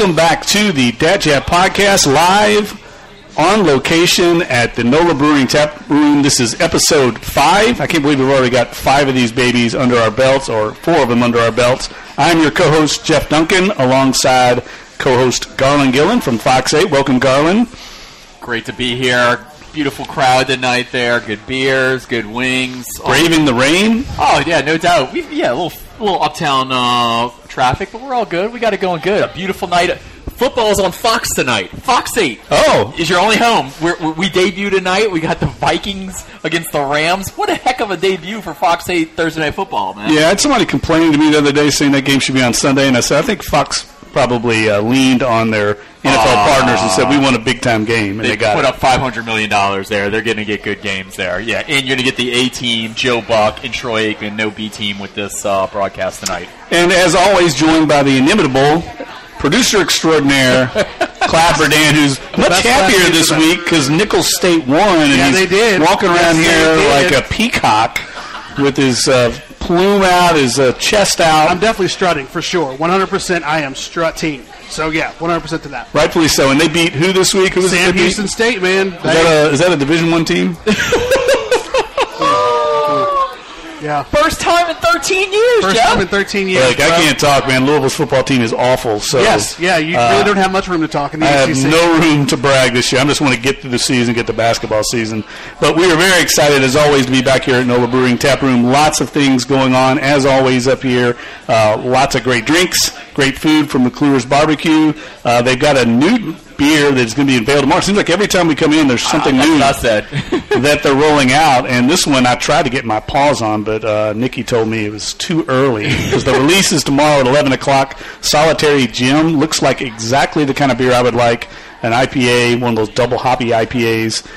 Welcome back to the Dat Chat podcast, live on location at the NOLA Brewing Tap Room. This is episode 5. I can't believe we've already got 5 of these babies under our belts, or 4 of them under our belts. I'm your co-host, Jeff Duncan, alongside co-host Garland Gillen from Fox 8. Welcome, Garland. Great to be here. Beautiful crowd tonight there. Good beers, good wings. Braving the rain? Oh, yeah, no doubt. A little uptown traffic, but we're all good. We got it going good. A beautiful night. Football is on Fox tonight. Fox 8 is your only home. We debut tonight. We got the Vikings against the Rams. What a heck of a debut for Fox 8 Thursday Night Football, man. Yeah, I had somebody complaining to me the other day saying that game should be on Sunday, and I said, I think Fox probably leaned on their NFL partners and said, we want a big-time game, and they got put up $500 million there. They're going to get good games there. Yeah, and you're going to get the A-team, Joe Buck, and Troy Aikman, no B-team with this broadcast tonight. And as always, joined by the inimitable producer extraordinaire, Clapper Dan, who's much happier this week because Nicholls State won, and he's walking around here like a peacock with his plume out, his chest out. I'm definitely strutting, for sure. 100% I am strutting. So, yeah, 100% to that. Rightfully so. And they beat who this week? Who was Sam Houston State, man. Is that a Division I team? Yeah. First time in 13 years, First Jeff. time in 13 years. Like, I can't talk, man. Louisville's football team is awful. So yes, yeah, you really don't have much room to talk in the ACC. ACC. I have no room to brag this year. I just want to get through the season, get the basketball season. But we are very excited, as always, to be back here at NOLA Brewing Tap Room. Lots of things going on, as always, up here. Lots of great drinks, great food from McClure's Barbecue. They've got a new beer that's going to be available tomorrow. It seems like every time we come in, there's something new that they're rolling out. And this one I tried to get my paws on, but Nikki told me it was too early because the release is tomorrow at 11 o'clock. Solitary Jim looks like exactly the kind of beer I would like, an IPA, one of those double hoppy IPAs.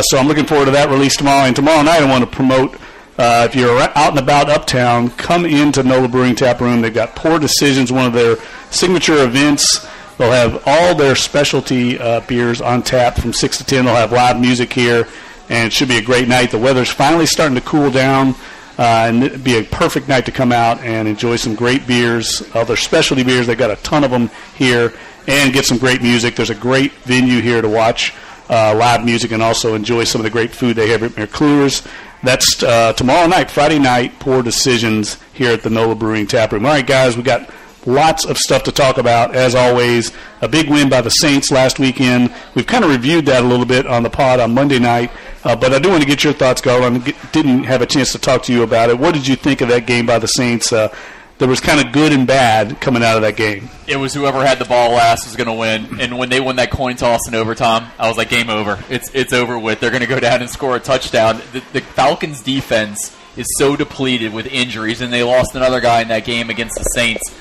So I'm looking forward to that release tomorrow. And tomorrow night I want to promote, if you're out and about uptown, come into NOLA Brewing Tap Room. They've got Poor Decisions, one of their signature events. They'll have all their specialty beers on tap from 6 to 10. They'll have live music here, and it should be a great night. The weather's finally starting to cool down, and it'd be a perfect night to come out and enjoy some great beers. All their specialty beers, they've got a ton of them here, and get some great music. There's a great venue here to watch live music and also enjoy some of the great food they have at McClure's. That's tomorrow night, Friday night, Poor Decisions here at the NOLA Brewing Tap Room. All right, guys, we got lots of stuff to talk about, as always. A big win by the Saints last weekend. We've kind of reviewed that a little bit on the pod on Monday night, but I do want to get your thoughts, Garland. Didn't have a chance to talk to you about it. What did you think of that game by the Saints? There was kind of good and bad coming out of that game. It was whoever had the ball last was going to win, and when they won that coin toss in overtime, I was like, game over. It's over with. They're going to go down and score a touchdown. The Falcons' defense is so depleted with injuries, and they lost another guy in that game against the Saints.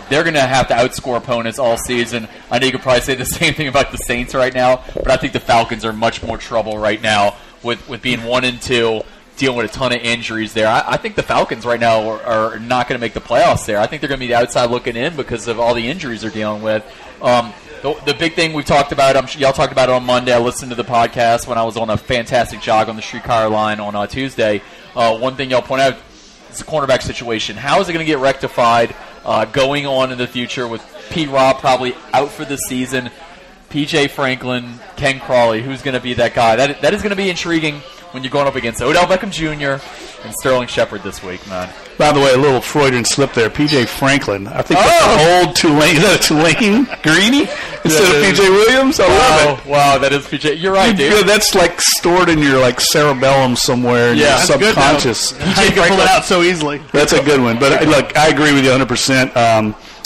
They're going to have to outscore opponents all season. I know you could probably say the same thing about the Saints right now, but I think the Falcons are much more trouble right now with being 1-2, dealing with a ton of injuries there. I think the Falcons right now are not going to make the playoffs there. I think they're going to be the outside looking in because of all the injuries they're dealing with. The big thing we've talked about, y'all talked about it on Monday. I listened to the podcast when I was on a fantastic jog on the streetcar line on Tuesday. One thing y'all point out is the cornerback situation. How is it going to get rectified going on in the future with P. Rob probably out for the season, P.J. Franklin, Ken Crawley? Who's going to be that guy? That is going to be intriguing when you're going up against Odell Beckham Jr. and Sterling Shepard this week, man. By the way, a little Freudian slip there. P.J. Franklin. I think that's the old Tulane. Is that a Tulane Greeny instead of P.J. Williams? I love it. Wow, that is P.J. You're right, dude. Yeah, that's like stored in your cerebellum somewhere in your subconscious. P.J. can pull it out so easily. That's a good one. But look, I agree with you 100%.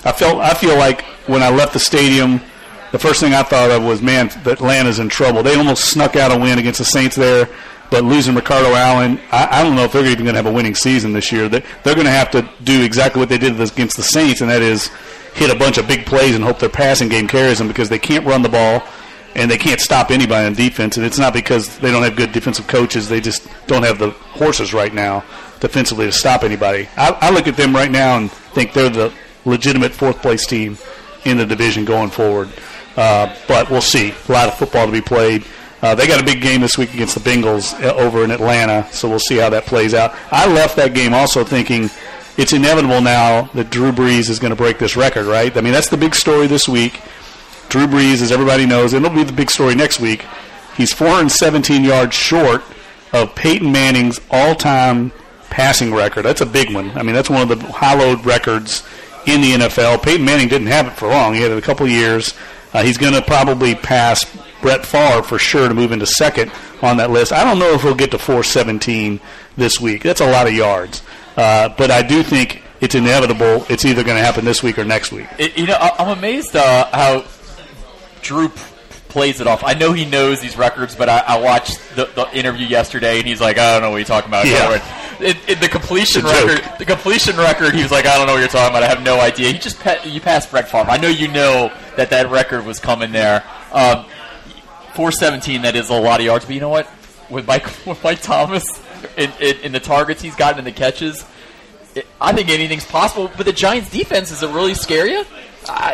I feel like when I left the stadium, the first thing I thought of was, man, Atlanta's in trouble. They almost snuck out a win against the Saints there. But losing Ricardo Allen, I don't know if they're even going to have a winning season this year. They're going to have to do exactly what they did against the Saints, and that is hit a bunch of big plays and hope their passing game carries them because they can't run the ball and they can't stop anybody on defense. And it's not because they don't have good defensive coaches. They just don't have the horses right now defensively to stop anybody. I look at them right now and think they're the legitimate fourth-place team in the division going forward. But we'll see. A lot of football to be played. They got a big game this week against the Bengals over in Atlanta, so we'll see how that plays out. I left that game also thinking it's inevitable now that Drew Brees is going to break this record, right? I mean, that's the big story this week. Drew Brees, as everybody knows, and it'll be the big story next week. He's 417 yards short of Peyton Manning's all-time passing record. That's a big one. I mean, that's one of the hallowed records in the NFL. Peyton Manning didn't have it for long. He had it a couple of years. He's going to probably pass Brett Favre for sure to move into second on that list. I don't know if he'll get to 417 this week. That's a lot of yards. But I do think it's inevitable. It's either going to happen this week or next week. I'm amazed how Drew plays it off. I know he knows these records, but I watched the interview yesterday, and he's like, I don't know what you're talking about. Yeah. The completion record, he was like, I don't know what you're talking about. I have no idea. You passed Brett Favre. I know you know that record was coming there. 417, that is a lot of yards. But you know what? With Mike Thomas in the targets he's gotten and the catches, I think anything's possible. But the Giants' defense, does it really scare you?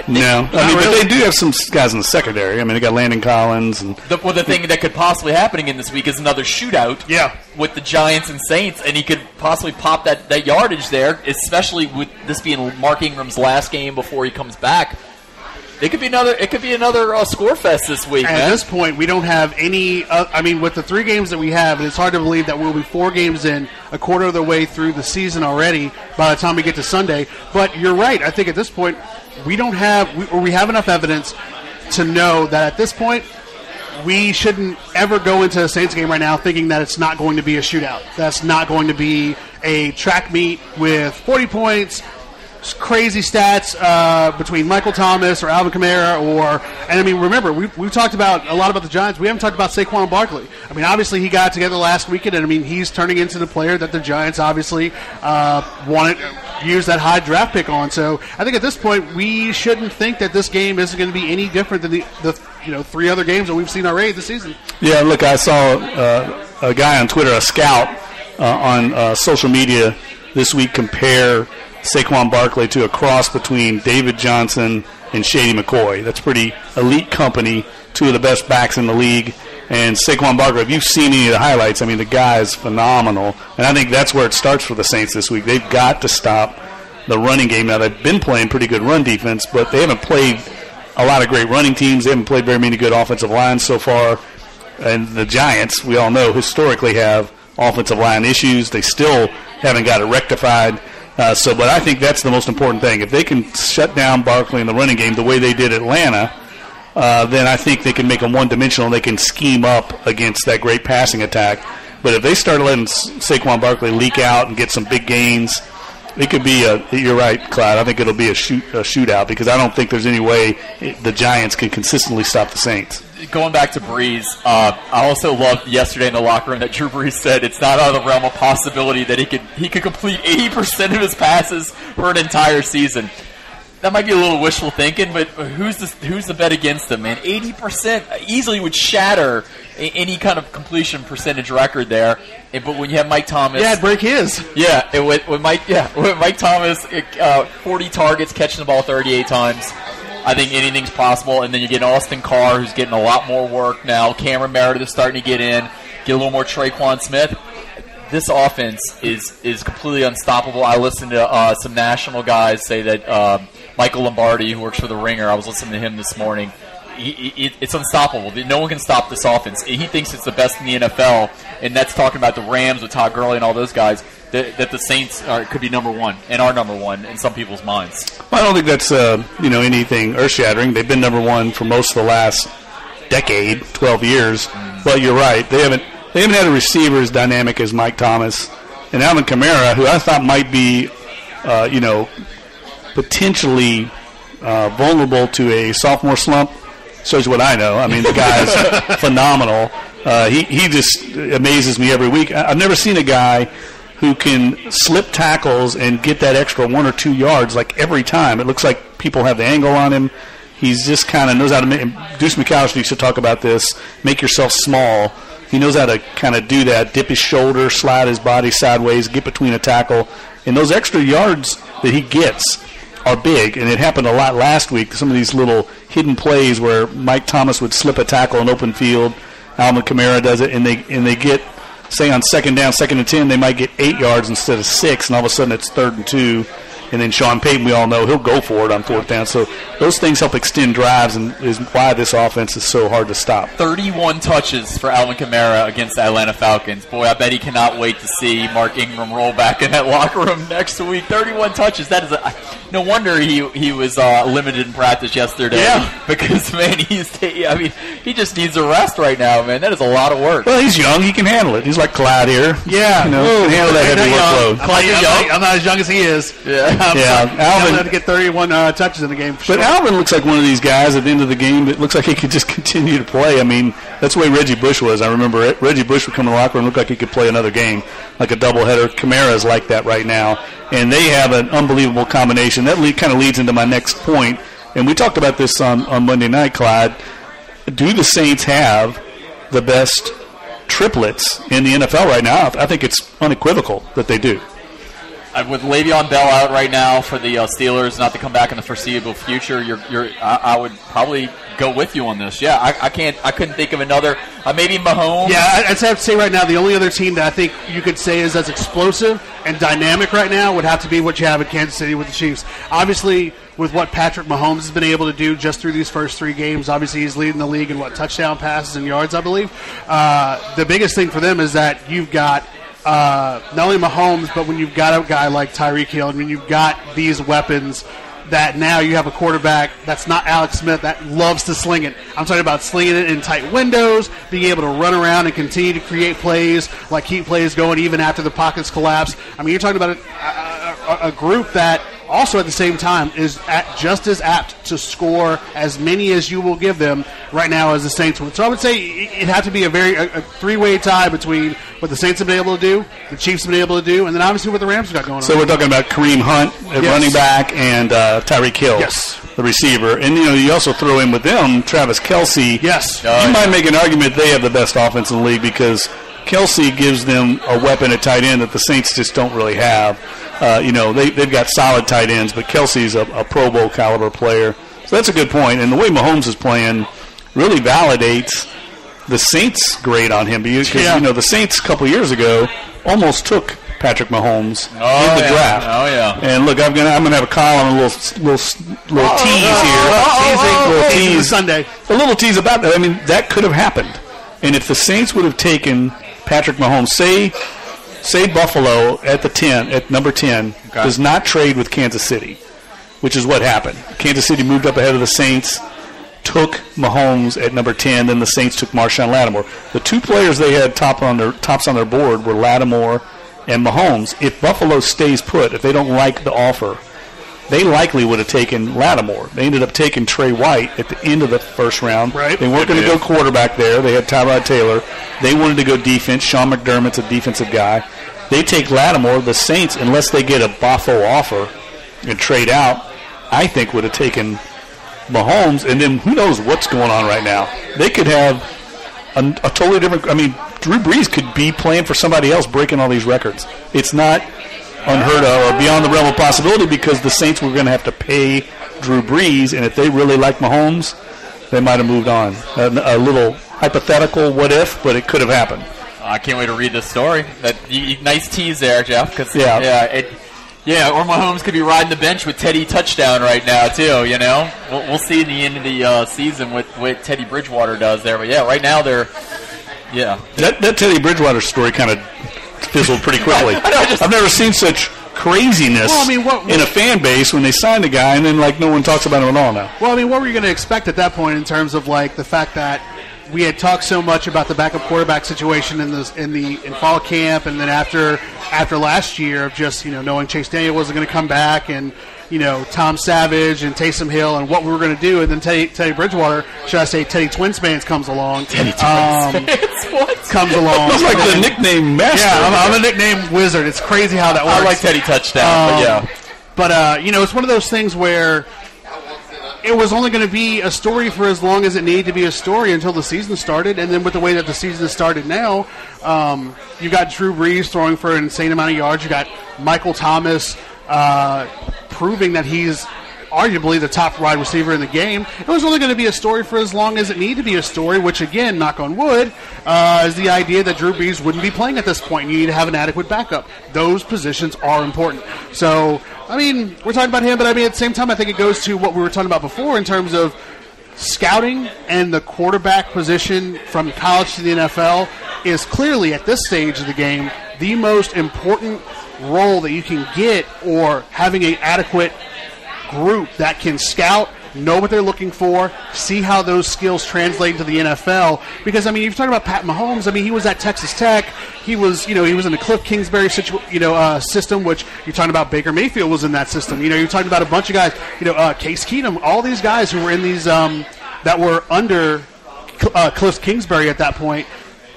No. But they do have some guys in the secondary. I mean, they got Landon Collins. And the thing that could possibly happen in this week is another shootout with the Giants and Saints, and he could possibly pop that yardage there, especially with this being Mark Ingram's last game before he comes back. It could be another score fest this week. And at this point, we don't have any. With the 3 games that we have, and it's hard to believe that we'll be 4 games in, a quarter of the way through the season already by the time we get to Sunday. But you're right. I think at this point, we have enough evidence to know that at this point, we shouldn't ever go into a Saints game right now thinking that it's not going to be a shootout. That's not going to be a track meet with 40 points. Crazy stats between Michael Thomas or Alvin Kamara remember, we've talked about a lot about the Giants. We haven't talked about Saquon Barkley. I mean, obviously he got together last weekend, and he's turning into the player that the Giants obviously wanted to use that high draft pick on. So I think at this point we shouldn't think that this game isn't going to be any different than the 3 other games that we've seen already this season. Yeah, look, I saw a guy on Twitter, a scout on social media this week, compare Saquon Barkley to a cross between David Johnson and Shady McCoy. That's pretty elite company, 2 of the best backs in the league. And Saquon Barkley, if you've seen any of the highlights, I mean, the guy is phenomenal. And I think that's where it starts for the Saints this week. They've got to stop the running game. Now, they've been playing pretty good run defense, but they haven't played a lot of great running teams. They haven't played very many good offensive lines so far. And the Giants, we all know, historically have offensive line issues. They still haven't got it rectified. But I think that's the most important thing. If they can shut down Barkley in the running game the way they did Atlanta, then I think they can make them one-dimensional and they can scheme up against that great passing attack. But if they start letting Saquon Barkley leak out and get some big gains, it could be you're right, Clyde. I think it'll be a shootout because I don't think there's any way the Giants can consistently stop the Saints. Going back to Brees, I also loved yesterday in the locker room that Drew Brees said it's not out of the realm of possibility that he could complete 80% of his passes for an entire season. That might be a little wishful thinking, but who's the bet against him, man? 80% easily would shatter any kind of completion percentage record there. But when you have Mike Thomas, it'd break his. Yeah, with Mike Thomas, 40 targets, catching the ball 38 times. I think anything's possible. And then you get Austin Carr, who's getting a lot more work now. Cameron Meredith is starting to get a little more Traquan Smith. This offense is completely unstoppable. I listened to some national guys say that Michael Lombardi, who works for The Ringer, I was listening to him this morning. It's unstoppable. No one can stop this offense. He thinks it's the best in the NFL, and that's talking about the Rams with Todd Gurley and all those guys, that the Saints could be number one and are number one in some people's minds. Well, I don't think that's anything earth-shattering. They've been number one for most of the last decade, 12 years. But you're right. They haven't had a receiver as dynamic as Mike Thomas and Alvin Kamara, who I thought might be, potentially vulnerable to a sophomore slump. Shows you what I know. I mean, the guy's phenomenal. He just amazes me every week. I've never seen a guy who can slip tackles and get that extra 1 or 2 yards like every time. It looks like people have the angle on him. He's just kind of knows how to make. Deuce McAllister used to talk about this. Make yourself small. He knows how to kind of do that. Dip his shoulder, slide his body sideways, get between a tackle, and those extra yards that he gets are big, and it happened a lot last week. Some of these little hidden plays where Mike Thomas would slip a tackle in open field, Alvin Kamara does it, and they get say on second down, 2nd and 10, they might get 8 yards instead of 6, and all of a sudden it's 3rd and 2. And then Sean Payton, we all know, he'll go for it on 4th down. So those things help extend drives and is why this offense is so hard to stop. 31 touches for Alvin Kamara against the Atlanta Falcons. Boy, I bet he cannot wait to see Mark Ingram roll back in that locker room next week. 31 touches. That is no wonder he was limited in practice yesterday. Yeah. Because, man, he just needs a rest right now, man. That is a lot of work. Well, he's young. He can handle it. He's like Clyde here. Yeah. Can handle that heavy workload. I'm not as young as he is. Yeah. Alvin had to get 31 touches in the game. But Alvin looks like one of these guys at the end of the game that looks like he could just continue to play. I mean, that's the way Reggie Bush was. I remember Reggie Bush would come in the locker room and look like he could play another game, like a doubleheader. Kamara's like that right now. And they have an unbelievable combination. That kind of leads into my next point. And we talked about this on Monday night, Clyde. Do the Saints have the best triplets in the NFL right now? I think it's unequivocal that they do. With Le'Veon Bell out right now for the Steelers, not to come back in the foreseeable future, I would probably go with you on this. Yeah, I couldn't think of another. Maybe Mahomes. Yeah, I'd have to say right now the only other team that I think you could say is as explosive and dynamic right now would have to be what you have in Kansas City with the Chiefs. Obviously, with what Patrick Mahomes has been able to do just through these first 3 games, obviously he's leading the league in touchdown passes and yards, I believe. The biggest thing for them is that you've got not only Mahomes, but when you've got a guy like Tyreek Hill, I mean, you've got these weapons that now you have a quarterback that's not Alex Smith that loves to sling it. I'm talking about slinging it in tight windows, being able to run around and continue to create plays, like keep plays going even after the pockets collapse. I mean, you're talking about a group that also at the same time is just as apt to score as many as you will give them right now as the Saints would. So I would say it'd have to be a 3-way tie between what the Saints have been able to do, the Chiefs have been able to do, and then obviously what the Rams have got going on. So we're talking about Kareem Hunt at running back and Tyreek Hill, the receiver. And, you also throw in with them Travis Kelce. Yes. You might make an argument they have the best offense in the league because Kelce gives them a weapon at tight end that the Saints just don't really have. They've got solid tight ends, but Kelce's a Pro Bowl caliber player. So that's a good point. And the way Mahomes is playing really validates the Saints' grade on him because, the Saints a couple years ago almost took Patrick Mahomes in the draft. Oh, yeah. And look, I'm gonna have a column, a little tease here. Sunday. A little tease about that. I mean, that could have happened. And if the Saints would have taken Patrick Mahomes, say Buffalo at number 10 does not trade with Kansas City, which is what happened. Kansas City moved up ahead of the Saints, took Mahomes at number 10, then the Saints took Marshawn Lattimore. The 2 players they had tops on their board were Lattimore and Mahomes. If Buffalo stays put, if they don't like the offer, they likely would have taken Lattimore. They ended up taking Trey White at the end of the first round. Right. They weren't going to go quarterback there. They had Tyrod Taylor. They wanted to go defense. Sean McDermott's a defensive guy. They take Lattimore. The Saints, unless they get a Buffalo offer and trade out, I think would have taken Mahomes. And then who knows what's going on right now. They could have a totally different – I mean, Drew Brees could be playing for somebody else breaking all these records. It's not unheard of or beyond the realm of possibility because the Saints were going to have to pay Drew Brees, and if they really like Mahomes, they might have moved on. A little hypothetical what if, but it could have happened. I can't wait to read this story. Nice tease there, Jeff. Or Mahomes could be riding the bench with Teddy touchdown right now too. We'll see in the end of the season what Teddy Bridgewater does there. But right now they're that Teddy Bridgewater story kind of fizzled pretty quickly. I've never seen such craziness in a fan base when they signed a guy and then no one talks about him at all now. Well, I mean, what were you going to expect at that point in terms of the fact that we had talked so much about the backup quarterback situation in fall camp, and then after last year of just knowing Chase Daniel wasn't going to come back, and Tom Savage and Taysom Hill and what we were going to do, and then Teddy Bridgewater, should I say Teddy Twinspans comes along. Teddy Twinspans comes along. That's like the nickname master. Yeah, I'm a nickname wizard. It's crazy how that works. I like Teddy touchdown, but it's one of those things where it was only going to be a story for as long as it needed to be a story until the season started. And then with the way that the season has started now, you got Drew Brees throwing for an insane amount of yards. You got Michael Thomas proving that he's arguably the top wide receiver in the game. It was only going to be a story for as long as it needed to be a story, which, again, knock on wood, is the idea that Drew Brees wouldn't be playing at this point. You need to have an adequate backup. Those positions are important. So, I mean, we're talking about him, but I mean, at the same time, I think it goes to what we were talking about before in terms of scouting and the quarterback position from college to the NFL is clearly, at this stage of the game, the most important role that you can get, or having an adequate group that can scout, know what they're looking for, see how those skills translate into the NFL. Because, I mean, you're talking about Pat Mahomes. I mean, he was at Texas Tech. He was, he was in the Cliff Kingsbury system, which you're talking about. Baker Mayfield was in that system. You're talking about a bunch of guys, Case Keenum, all these guys who were in these, that were under Cliff Kingsbury at that point.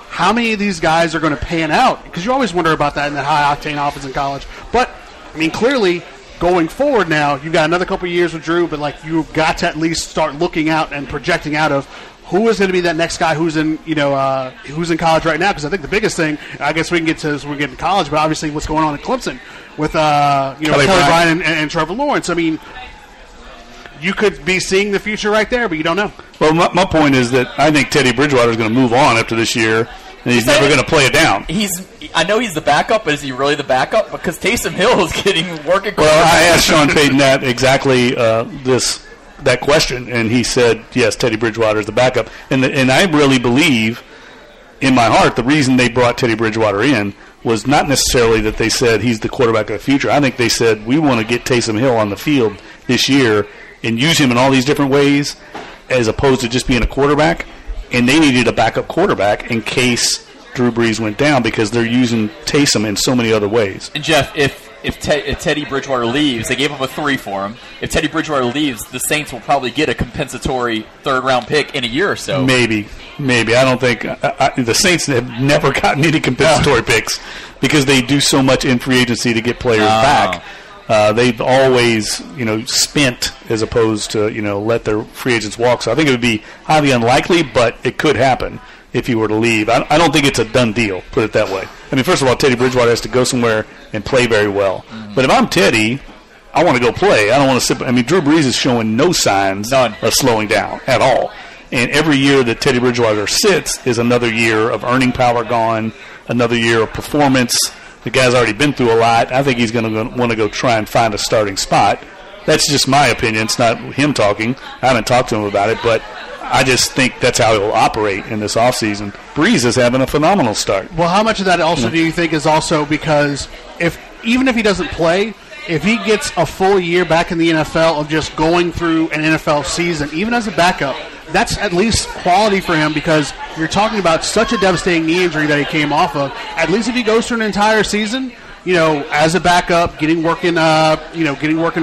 How many of these guys are going to pan out? Because you always wonder about that in that high-octane offense in college. But, I mean, clearly, going forward now, you've got another couple of years with Drew, but you've got to at least start looking out and projecting out of who is going to be that next guy who's in who's in college right now. Because I think the biggest thing, I guess we can get to as we get in college, but obviously what's going on in Clemson with Kelly Bryant and Trevor Lawrence. I mean, you could be seeing the future right there, but you don't know. Well, my point is that I think Teddy Bridgewater is going to move on after this year, and he's never going to play it down. I know he's the backup, but is he really the backup? Because Taysom Hill is getting working. Well, I asked Sean Payton that exactly that question, and he said, yes, Teddy Bridgewater is the backup. And I really believe, in my heart, the reason they brought Teddy Bridgewater in was not necessarily that they said he's the quarterback of the future. I think they said, we want to get Taysom Hill on the field this year and use him in all these different ways as opposed to just being a quarterback. And they needed a backup quarterback in case Drew Brees went down because they're using Taysom in so many other ways. And, Jeff, if Teddy Bridgewater leaves, they gave up a 3 for him. If Teddy Bridgewater leaves, the Saints will probably get a compensatory third-round pick in a year or so. Maybe. I don't think the Saints have never gotten any compensatory picks because they do so much in free agency to get players back. They've always, spent as opposed to, let their free agents walk. So I think it would be highly unlikely, but it could happen if he were to leave. I don't think it's a done deal, put it that way. I mean, first of all, Teddy Bridgewater has to go somewhere and play very well. Mm-hmm. But if I'm Teddy, I want to go play. I don't want to sit. I mean, Drew Brees is showing no signs of slowing down at all. And every year that Teddy Bridgewater sits is another year of earning power gone, another year of performance. The guy's already been through a lot. I think he's going to want to go try and find a starting spot. That's just my opinion. It's not him talking. I haven't talked to him about it, but I just think that's how he'll operate in this offseason. Brees is having a phenomenal start. Well, how much of that also do you think is also because even if he doesn't play, if he gets a full year back in the NFL of just going through an NFL season, even as a backup, that's at least quality for him because you're talking about such a devastating knee injury that he came off of. At least if he goes through an entire season, as a backup, getting work in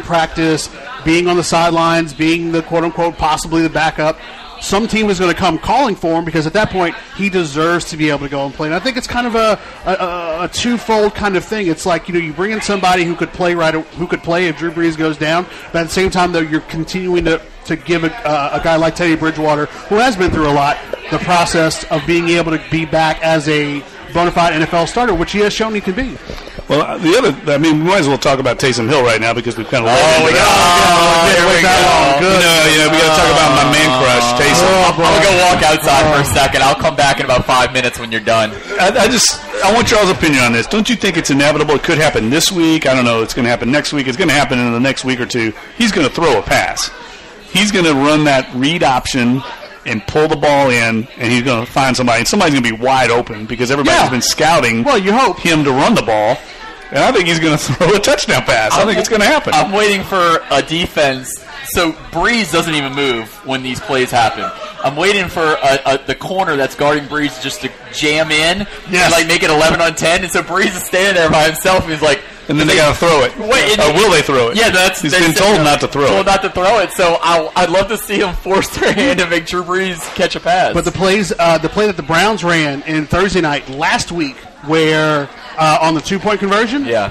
practice, being on the sidelines, being the quote-unquote possibly the backup, some team is going to come calling for him because at that point he deserves to be able to go and play. And I think it's kind of a twofold kind of thing. It's like you bring in somebody who could play if Drew Brees goes down, but at the same time though you're continuing to give a guy like Teddy Bridgewater, who has been through a lot, the process of being able to be back as a bona fide NFL starter, which he has shown he can be. Well, we might as well talk about Taysom Hill right now because we've kind of we got we got to talk about my man crush, Taysom. I'm gonna go walk outside for a second. I'll come back in about 5 minutes when you're done. I want y'all's opinion on this. Don't you think it's inevitable? It could happen this week. I don't know. It's going to happen next week. It's going to happen in the next week or two. He's going to throw a pass. He's going to run that read option and pull the ball in, and he's going to find somebody. And somebody's going to be wide open because everybody's been scouting him to run the ball. And I think he's going to throw a touchdown pass. I think it's going to happen. I'm waiting for a defense. So Brees doesn't even move when these plays happen. I'm waiting for the corner that's guarding Brees just to jam in and make it 11 on 10. And so Brees is standing there by himself. And he's like, and then they got to throw it. Or will they throw it? Yeah, he's been told not to throw it. Told not to throw it. So I'd love to see him force their hand and make Drew Brees catch a pass. But the play that the Browns ran in Thursday night last week, where on the 2-point conversion, where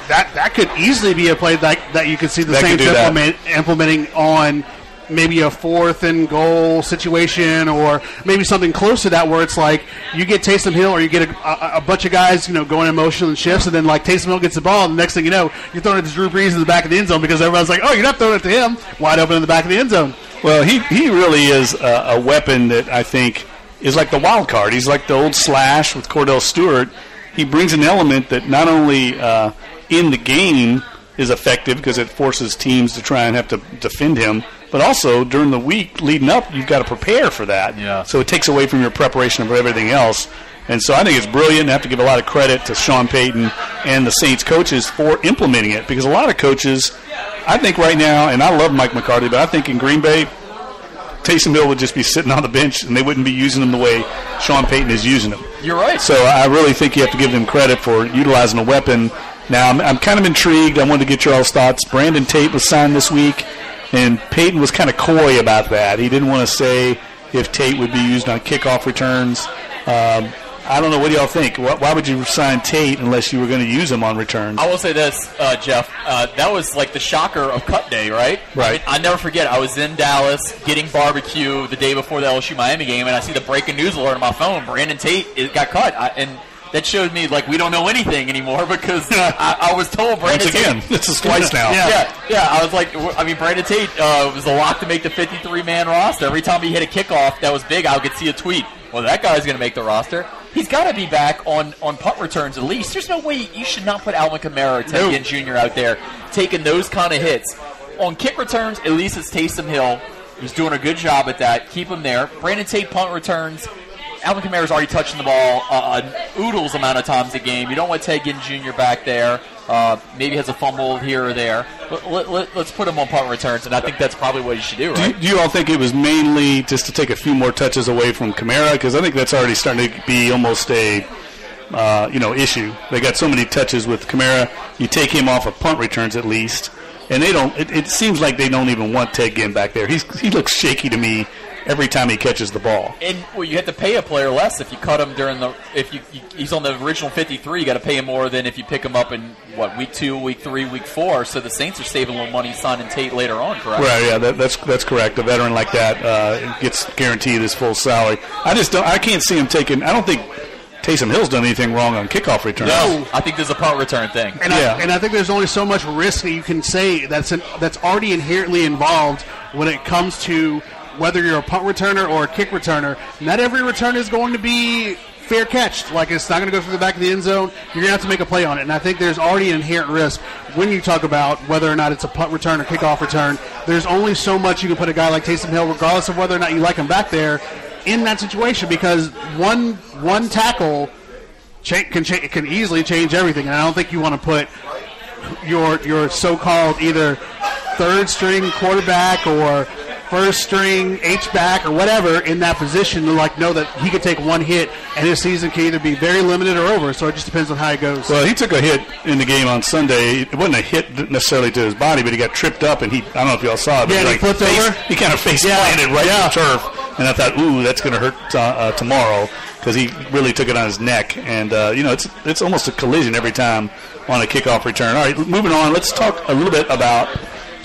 that could easily be a play that you could see the Saints implementing on maybe a 4th and goal situation, or maybe something close to that, where it's like you get Taysom Hill, or you get a bunch of guys, going in motion and shifts, and then like Taysom Hill gets the ball, and the next thing you know, you're throwing it to Drew Brees in the back of the end zone because everyone's like, oh, you're not throwing it to him, wide open in the back of the end zone. Well, he really is a weapon that I think is like the wild card. He's like the old Slash with Cordell Stewart. He brings an element that not only in the game is effective because it forces teams to try and have to defend him, but also during the week leading up, you've got to prepare for that. Yeah. So it takes away from your preparation of everything else. And so I think it's brilliant. I have to give a lot of credit to Sean Payton and the Saints coaches for implementing it, because a lot of coaches, I think right now, and I love Mike McCarthy, but I think in Green Bay, Taysom Hill would just be sitting on the bench, and they wouldn't be using him the way Sean Payton is using him. You're right. So I really think you have to give them credit for utilizing a weapon. Now, I'm kind of intrigued. I wanted to get your all's thoughts. Brandon Tate was signed this week, and Payton was kind of coy about that. He didn't want to say if Tate would be used on kickoff returns. I don't know. What do y'all think? Why would you sign Tate unless you were going to use him on returns? I will say this, Jeff. That was like the shocker of cut day, right? Right. I never forget. I was in Dallas getting barbecue the day before the LSU-Miami game, and I see the breaking news alert on my phone. Brandon Tate got cut. And that showed me, like, we don't know anything anymore because I was told Brandon Tate. Once again, this is twice now. Yeah. I was like, Brandon Tate was a lock to make the 53-man roster. Every time he hit a kickoff that was big, I could see a tweet. Well, that guy's going to make the roster. He's got to be back on punt returns at least. There's no way you should not put Alvin Kamara or Ted Ginn Jr. out there taking those kind of hits. On kick returns, at least it's Taysom Hill. He's doing a good job at that. Keep him there. Brandon Tate punt returns. Alvin Kamara's already touching the ball oodles amount of times a game. You don't want Ted Ginn Jr. back there. Maybe has a fumble here or there. Let's put him on punt returns, and I think that's probably what you should do, right? Do you all think it was mainly just to take a few more touches away from Kamara? Because I think that's already starting to be almost a issue. They got so many touches with Kamara. You take him off of punt returns at least, and they don't. It seems like they don't even want Ted Ginn back there. He looks shaky to me every time he catches the ball. And you have to pay a player less if you cut him during the he's on the original 53. You got to pay him more than if you pick him up in week 2, week 3, week 4. So the Saints are saving a little money signing Tate later on, correct? Right. Yeah, that's correct. A veteran like that gets guaranteed his full salary. I can't see him taking. I don't think Taysom Hill's done anything wrong on kickoff returns. No, I think there's a punt return thing. And I think there's only so much risk that you can say that's already inherently involved when it comes to whether you're a punt returner or a kick returner. Not every return is going to be fair catch. Like, it's not going to go through the back of the end zone. You're going to have to make a play on it. And I think there's already an inherent risk when you talk about whether or not it's a punt return or kickoff return. There's only so much you can put a guy like Taysom Hill, regardless of whether or not you like him back there, in that situation, because one tackle can easily change everything. And I don't think you want to put your so-called either third-string quarterback or first-string H-back or whatever in that position to know that he could take one hit and his season can either be very limited or over. So it just depends on how it goes. Well, he took a hit in the game on Sunday. It wasn't a hit necessarily to his body, but he got tripped up, and I don't know if you all saw it. But he flipped over? He kind of face-planted right on the turf, and I thought, ooh, that's going to hurt tomorrow, because he really took it on his neck. And, it's almost a collision every time on a kickoff return. All right, moving on. Let's talk a little bit about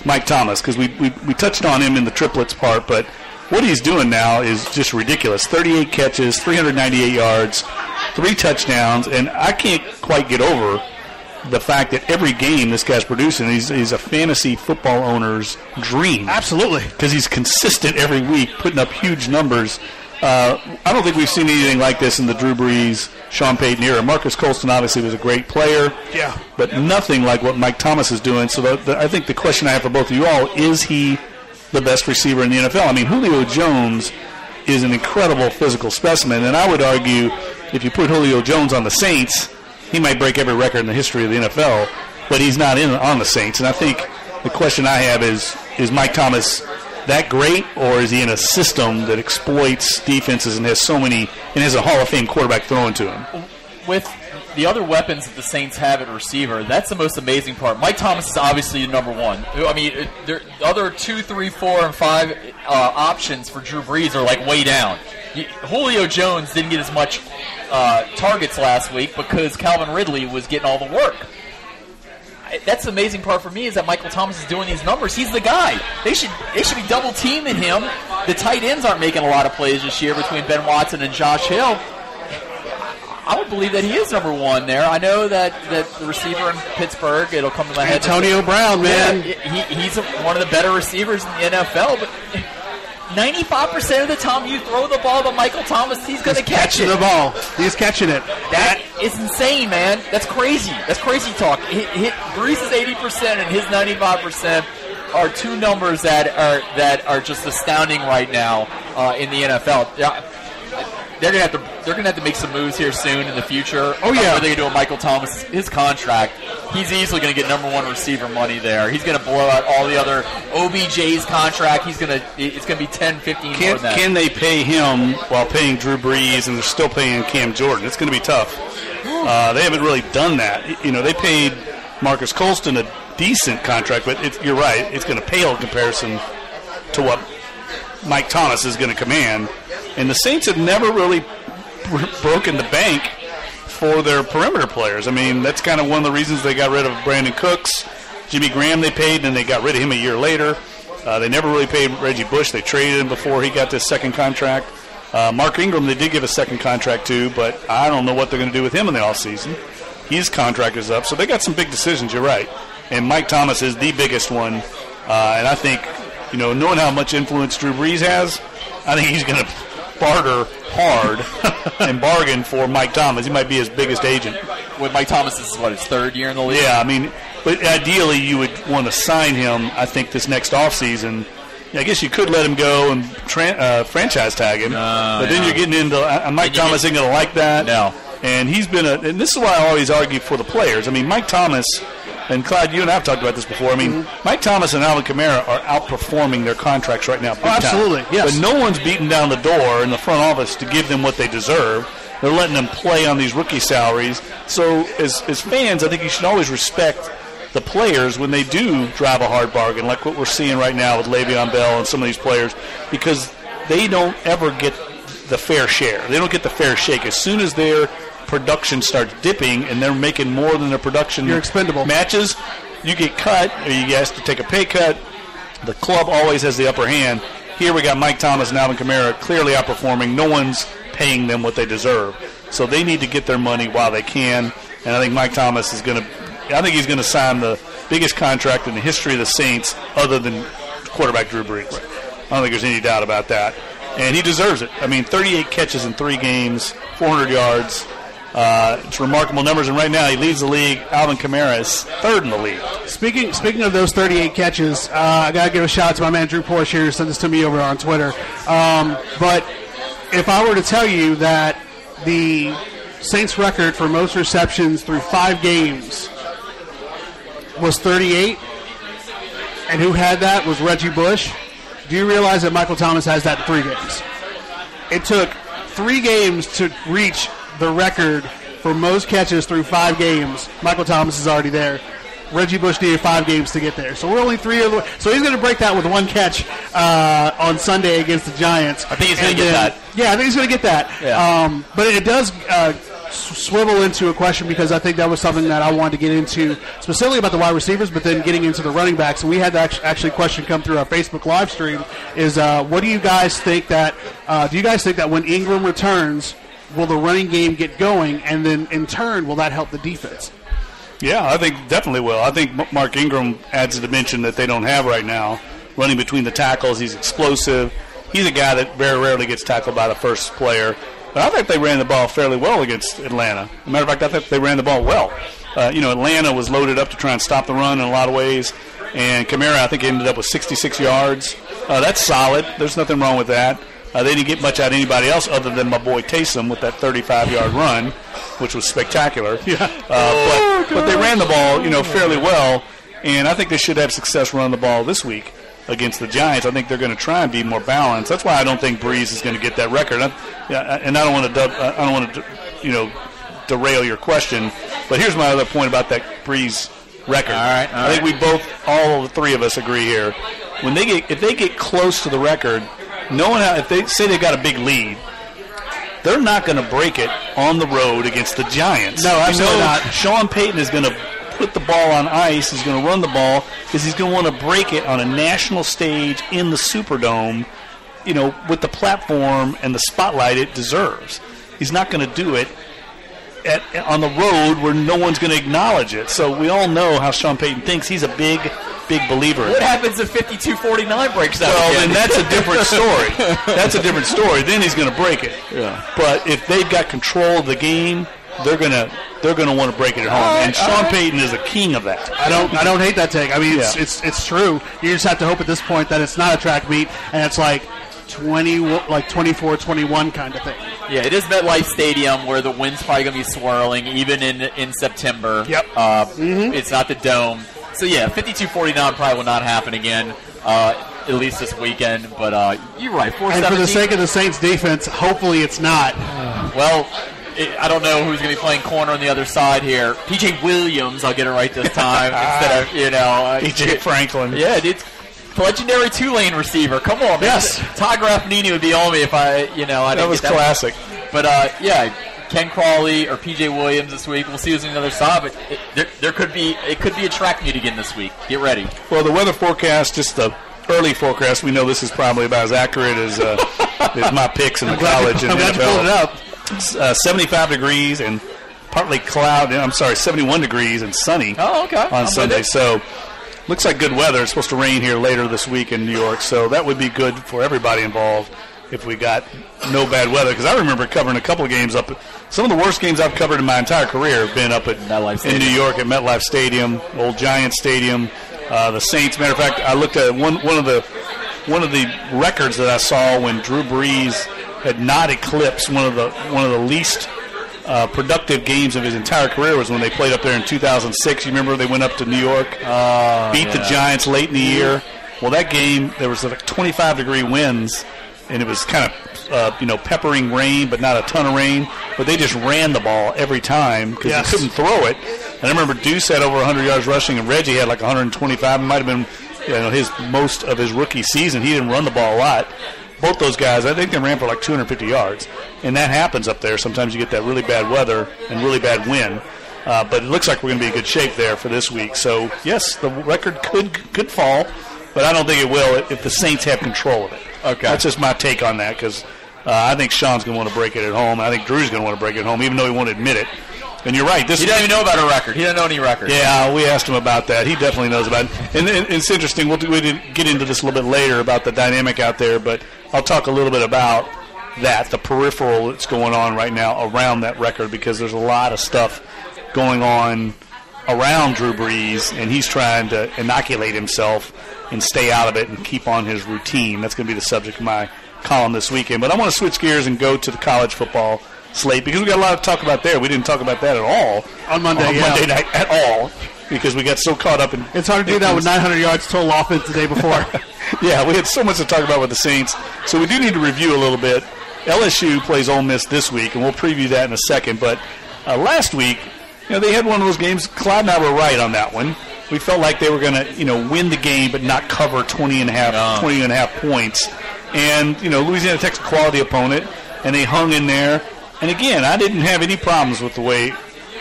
Mike Thomas, because we touched on him in the triplets part, but what he's doing now is just ridiculous. 38 catches, 398 yards, 3 touchdowns, and I can't quite get over the fact that every game this guy's producing, he's a fantasy football owner's dream. Absolutely. Because he's consistent every week, putting up huge numbers. I don't think we've seen anything like this in the Drew Brees, Sean Payton era. Marcus Colston obviously was a great player, but nothing like what Mike Thomas is doing. So I think the question I have for both of you all, is he the best receiver in the NFL? I mean, Julio Jones is an incredible physical specimen, and I would argue if you put Julio Jones on the Saints, he might break every record in the history of the NFL, but he's not on the Saints. And I think the question I have is Mike Thomas that great, or is he in a system that exploits defenses and has a Hall of Fame quarterback throwing to him? With the other weapons that the Saints have at receiver, that's the most amazing part. Mike Thomas is obviously the number one. I mean, the other 2, 3, 4, and 5 options for Drew Brees are way down. Julio Jones didn't get as much targets last week because Calvin Ridley was getting all the work. that's the amazing part for me is that Michael Thomas is doing these numbers. He's the guy. They should be double teaming him. The tight ends aren't making a lot of plays this year between Ben Watson and Josh Hill. I would believe that he is number one there. I know that the receiver in Pittsburgh, it'll come to my head. Antonio Brown, man. Yeah, he's one of the better receivers in the NFL, but 95% of the time you throw the ball to Michael Thomas, he's going to catch it. The ball. He's catching it. That is insane, man. That's crazy. That's crazy talk. Brees is 80% and his 95% are two numbers that are just astounding right now in the NFL. They're gonna have to make some moves here soon in the future. Oh yeah, what are they gonna do with Michael Thomas? His contract, he's easily gonna get number one receiver money there. He's gonna blow out all the other OBJ's contract. It's gonna be 10, 15 more than that. Can they pay him while paying Drew Brees and they're still paying Cam Jordan? It's gonna be tough. They haven't really done that. You know, they paid Marcus Colston a decent contract, but you're right. It's gonna pale in comparison to what Mike Thomas is gonna command. And the Saints have never really broken the bank for their perimeter players. I mean, that's kind of one of the reasons they got rid of Brandon Cooks. Jimmy Graham they paid, and they got rid of him a year later. They never really paid Reggie Bush. They traded him before he got this second contract. Mark Ingram they did give a second contract to, but I don't know what they're going to do with him in the offseason. His contract is up, so they got some big decisions, you're right. And Mike Thomas is the biggest one. And I think, knowing how much influence Drew Brees has, I think he's going to barter hard and bargain for Mike Thomas. He might be his biggest agent. With Mike Thomas, this is his third year in the league? Yeah, I mean, but ideally you would want to sign him, I think, this next offseason. I guess you could let him go and franchise tag him, but then you're getting into Mike Thomas isn't going to like that. No. And he's been and this is why I always argue for the players. I mean, Mike Thomas, and Clyde, you and I have talked about this before. I mean, Mike Thomas and Alvin Kamara are outperforming their contracts right now. Absolutely, yes. But no one's beating down the door in the front office to give them what they deserve. They're letting them play on these rookie salaries. So as fans, I think you should always respect the players when they do drive a hard bargain, like what we're seeing right now with Le'Veon Bell and some of these players, because they don't ever get the fair share. They don't get the fair shake. As soon as their production starts dipping and they're making more than their production You're expendable. matches, you get cut or you asked to take a pay cut. The club always has the upper hand. Here we got Mike Thomas and Alvin Kamara clearly outperforming. No one's paying them what they deserve. So they need to get their money while they can. And I think Mike Thomas is going to he's going to sign the biggest contract in the history of the Saints other than quarterback Drew Brees. I don't think there's any doubt about that. And he deserves it. I mean, 38 catches in 3 games, 400 yards. It's remarkable numbers, and right now he leads the league. Alvin Kamara is third in the league. Speaking of those 38 catches, I got to give a shout out to my man Drew Porsche here who sent this to me over on Twitter. But if I were to tell you that the Saints record for most receptions through 5 games was 38, and who had that was Reggie Bush, do you realize that Michael Thomas has that in 3 games? It took 3 games to reach the record for most catches through 5 games. Michael Thomas is already there. Reggie Bush needed 5 games to get there. So we're only 3 of the way. So he's going to break that with 1 catch on Sunday against the Giants. I think he's going to get that. Yeah, I think he's going to get that. Yeah. But it does swivel into a question because I think that was something that I wanted to get into specifically about the wide receivers, but then getting into the running backs. And we had that actually question come through our Facebook live stream is what do you guys think that when Ingram returns, will the running game get going, and then in turn will that help the defense? Yeah, I think definitely will. I think Mark Ingram adds a dimension that they don't have right now. Running between the tackles, he's explosive. He's a guy that very rarely gets tackled by the first player. But I think they ran the ball fairly well against Atlanta. As a matter of fact, I think they ran the ball well. Atlanta was loaded up to try and stop the run in a lot of ways. And Kamara, I think, ended up with 66 yards. That's solid. There's nothing wrong with that. They didn't get much out of anybody else other than my boy Taysom with that 35-yard run, which was spectacular. Yeah. But they ran the ball, fairly well, and I think they should have success running the ball this week against the Giants. I think they're going to try and be more balanced. That's why I don't think Brees is going to get that record. And I don't want to derail your question, but here's my other point about that Brees record. All right. I think all 3 of us agree here. If they get close to the record, if they say they got a big lead, they're not going to break it on the road against the Giants. No, absolutely not. Sean Payton is going to put the ball on ice, he's going to run the ball, because he's going to want to break it on a national stage in the Superdome, with the platform and the spotlight it deserves. He's not going to do it on the road where no one's going to acknowledge it. So we all know how Sean Payton thinks. He's a big believer in What that. happens if 52-49 breaks out? Well, again? then that's a different story. That's a different story. Then he's going to break it. Yeah. But if they've got control of the game, they're going to want to break it at home. And Sean Payton is a king of that. I don't hate that take. I mean, it's true. You just have to hope at this point that it's not a track meet and it's like 24-21 kind of thing. Yeah, it is MetLife Stadium where the wind's probably going to be swirling even in September. Yep. It's not the Dome. So, yeah, 52-49 probably will not happen again, at least this weekend. But you're right, 4-17. And for the sake of the Saints defense, hopefully it's not. Well, I don't know who's going to be playing corner on the other side here. P.J. Williams, I'll get it right this time, instead of, P.J. Franklin. Yeah, dude. Legendary Tulane receiver. Come on, man. Yes. Todd Graffinini would be on me if I didn't That was get classic. But, Ken Crawley or P.J. Williams this week. We'll see who's on the other side. But it could be a track meet again this week. Get ready. Well, the weather forecast, just the early forecast, we know this is probably about as accurate as my picks in the college and I'm glad you pulled it up. 75 degrees and partly cloud. 71 degrees and sunny on Sunday. So looks like good weather. It's supposed to rain here later this week in New York. So that would be good for everybody involved if we got no bad weather. Because I remember covering a couple of games up. Some of the worst games I've covered in my entire career have been up at in New York at MetLife Stadium, old Giant Stadium. The Saints. Matter of fact, I looked at one of the records that I saw when Drew Brees had not eclipsed one of the least productive games of his entire career was when they played up there in 2006. You remember they went up to New York, beat the Giants late in the year. Well, that game there was like 25-degree winds, and it was kind of peppering rain, but not a ton of rain. But they just ran the ball every time because they couldn't throw it. And I remember Deuce had over 100 yards rushing, and Reggie had like 125. It might have been his most of his rookie season. He didn't run the ball a lot. Both those guys, I think they ran for like 250 yards. And that happens up there. Sometimes you get that really bad weather and really bad wind. But it looks like we're going to be in good shape there for this week. So, yes, the record could fall, but I don't think it will if the Saints have control of it. Okay. That's just my take on that because I think Sean's going to want to break it at home. I think Drew's going to want to break it at home, even though he won't admit it. And you're right. He doesn't even know about a record. He doesn't know any record. Yeah, we asked him about that. He definitely knows about it. And it's interesting. We'll get into this a little bit later about the dynamic out there, but I'll talk a little bit about that, the peripheral that's going on right now around that record, because there's a lot of stuff going on around Drew Brees, and he's trying to inoculate himself and stay out of it and keep on his routine. That's going to be the subject of my column this weekend. But I want to switch gears and go to the college football slate because we got a lot to talk about there. We didn't talk about that at all on Monday night at all because we got so caught up in. It's hard to do that with 900 yards total offense the day before. Yeah, we had so much to talk about with the Saints, so we do need to review a little bit. LSU plays Ole Miss this week, and we'll preview that in a second. But last week, they had one of those games. Clyde and I were right on that one. We felt like they were going to, win the game but not cover 20 and a half points. And Louisiana Tech's a quality opponent, and they hung in there. And again, I didn't have any problems with the way